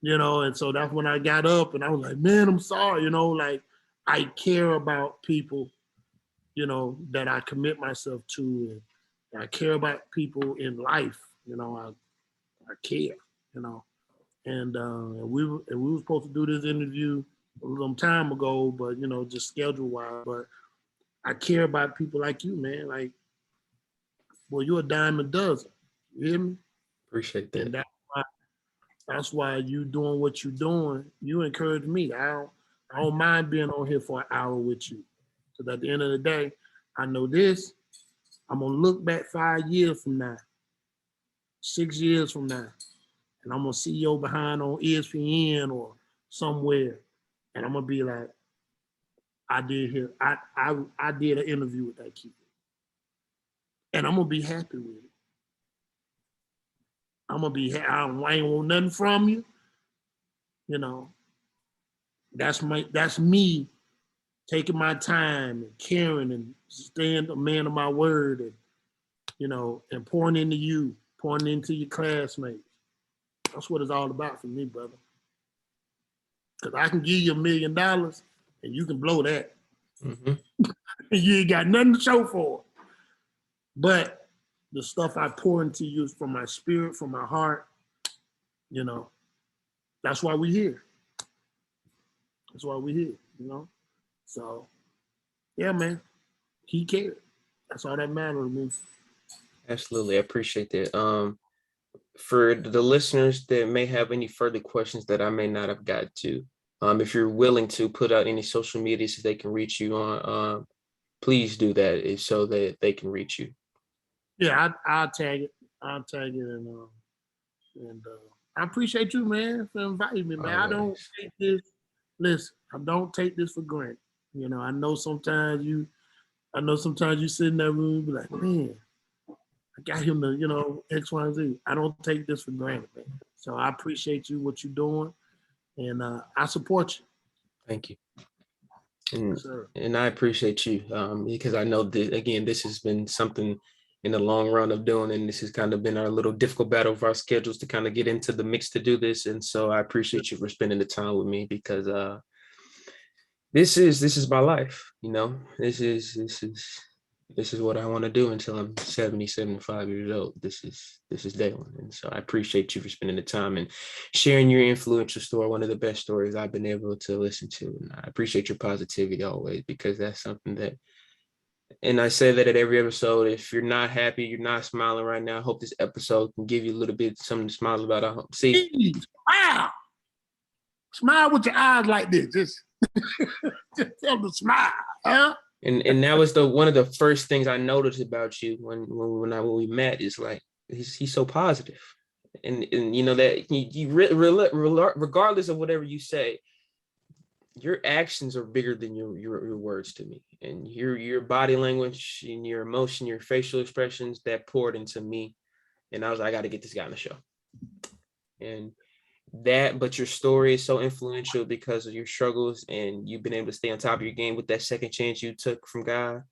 And so that's when I got up and I was like, man, I'm sorry, like I care about people, that I commit myself to, and I care about people in life, I care, you know. And we were supposed to do this interview a long time ago, but just schedule wise. But I care about people like you, man. Like, well, you're a dime a dozen. You hear me? Appreciate that. And that's why you doing what you're doing. You encourage me. I don't mind being on here for an hour with you. Because at the end of the day, I know this. I'm gonna look back 5 years from now, 6 years from now, and I'm gonna see you behind on ESPN or somewhere, and I'm gonna be like, I did here. I did an interview with that kid, and I'm gonna be happy with it. I'm gonna be. I ain't want nothing from you. That's me taking my time and caring and staying a man of my word, and pouring into you, pouring into your classmates. That's what it's all about for me, brother. Because I can give you $1 million and you can blow that. Mm-hmm. And you ain't got nothing to show for it. But the stuff I pour into you is from my spirit, from my heart. That's why we here. That's why we here. So, yeah, man. He cared. That's all that matters to me. Absolutely. I appreciate that. For the listeners that may have any further questions that I may not have got to, if you're willing to put out any social media so they can reach you on, please do that so that they can reach you. Yeah, I'll tag it. I'll tag it, and I appreciate you, man, for inviting me, man. Always. I don't take this. Listen, I don't take this for granted. I know sometimes you sit in that room and be like, man, I got him to, X, Y, and Z. I don't take this for granted, man. So I appreciate you, what you're doing, and I support you. Thank you. Yes, sir. And I appreciate you because I know that, again, this has been something in the long run of doing, and this has kind of been our little difficult battle of our schedules to kind of get into the mix to do this. And so I appreciate you for spending the time with me because this is my life. This is what I want to do until I'm 70, 75 years old. This is Dalen. And so I appreciate you for spending the time and sharing your influential story, one of the best stories I've been able to listen to. And I appreciate your positivity always, because that's something that, and I say that at every episode, if you're not happy, you're not smiling right now, I hope this episode can give you a little bit something to smile about. I hope. See? Smile. Smile with your eyes like this. Just tell them to smile, huh? And that was one of the first things I noticed about you when we met, is like he's so positive, and that regardless of whatever you say, your actions are bigger than your words to me, and your body language and your emotion, your facial expressions, that poured into me, and I was like, I got to get this guy on the show, and but your story is so influential because of your struggles, and you've been able to stay on top of your game with that second chance you took from God.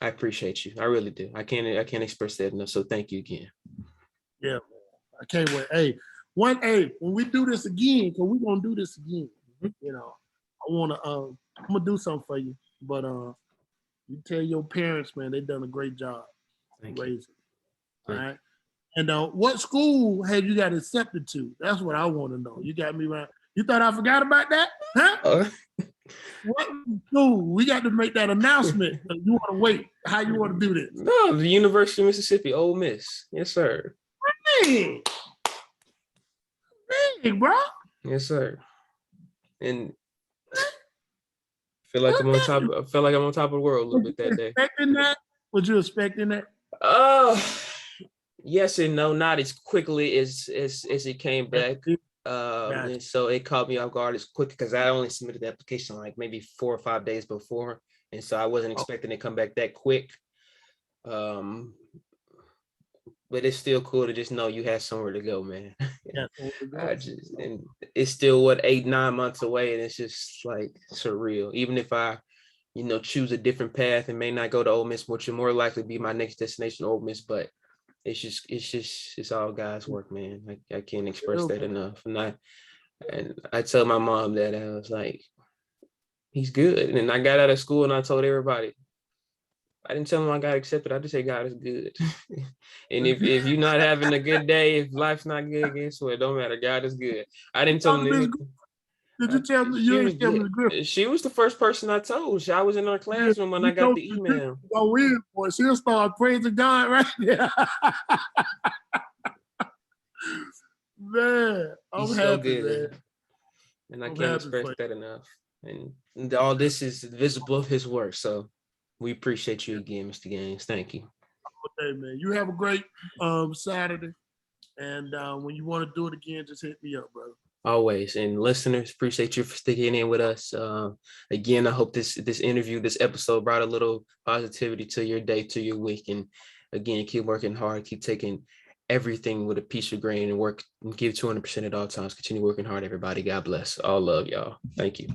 I appreciate you. I really do. I can't express that enough. So thank you again. Yeah, I can't wait. Hey, when we do this again, because we're gonna do this again. Mm-hmm. I'm gonna do something for you. But you tell your parents, man, they've done a great job raising. All right. And what school have you got accepted to? That's what I want to know. You got me right. You thought I forgot about that? Huh? What school? We got to make that announcement. You want to wait? How you want to do this? No, the University of Mississippi, Ole Miss. Yes, sir. Hey, bro. Yes, sir. And I feel like I'm on top. I feel like I'm on top of the world a little bit that day. Expecting that? Was you expecting that? Yes and no, not as quickly as it came back. And so it caught me off guard as quick because I only submitted the application like maybe 4 or 5 days before, and so I wasn't expecting it to come back that quick. But it's still cool to just know you had somewhere to go, man. Yeah, and it's still 8-9 months away, and it's just like surreal. Even if I, choose a different path and may not go to Ole Miss, which will more likely be my next destination, Ole Miss, but it's all God's work, man. I can't express that enough. And And I told my mom that I was like, he's good. And I got out of school and I told everybody, I didn't tell him I got accepted. I just say God is good. And if you're not having a good day, if life's not good, guess what? It don't matter. God is good. I didn't tell him anything. Did you tell me She you was ain't tell me good. the grip? She was the first person I told. I was in our Yeah, classroom when I you got know the the grip email. go in, boy. She'll start praising God right there. Man, I'm He's so happy, man. good. And I I'm can't happy express for you. that enough. And all this is visible of his work. So we appreciate you again, Mr. Gaines. Thank you. Okay, man. You have a great Saturday. And when you want to do it again, just hit me up, brother. Always. And listeners, appreciate you for sticking in with us. Again, I hope this interview, this episode brought a little positivity to your day, to your week. And again, keep working hard, keep taking everything with a piece of grain and work and give 200% at all times. Continue working hard, everybody. God bless. All love, y'all. Thank you.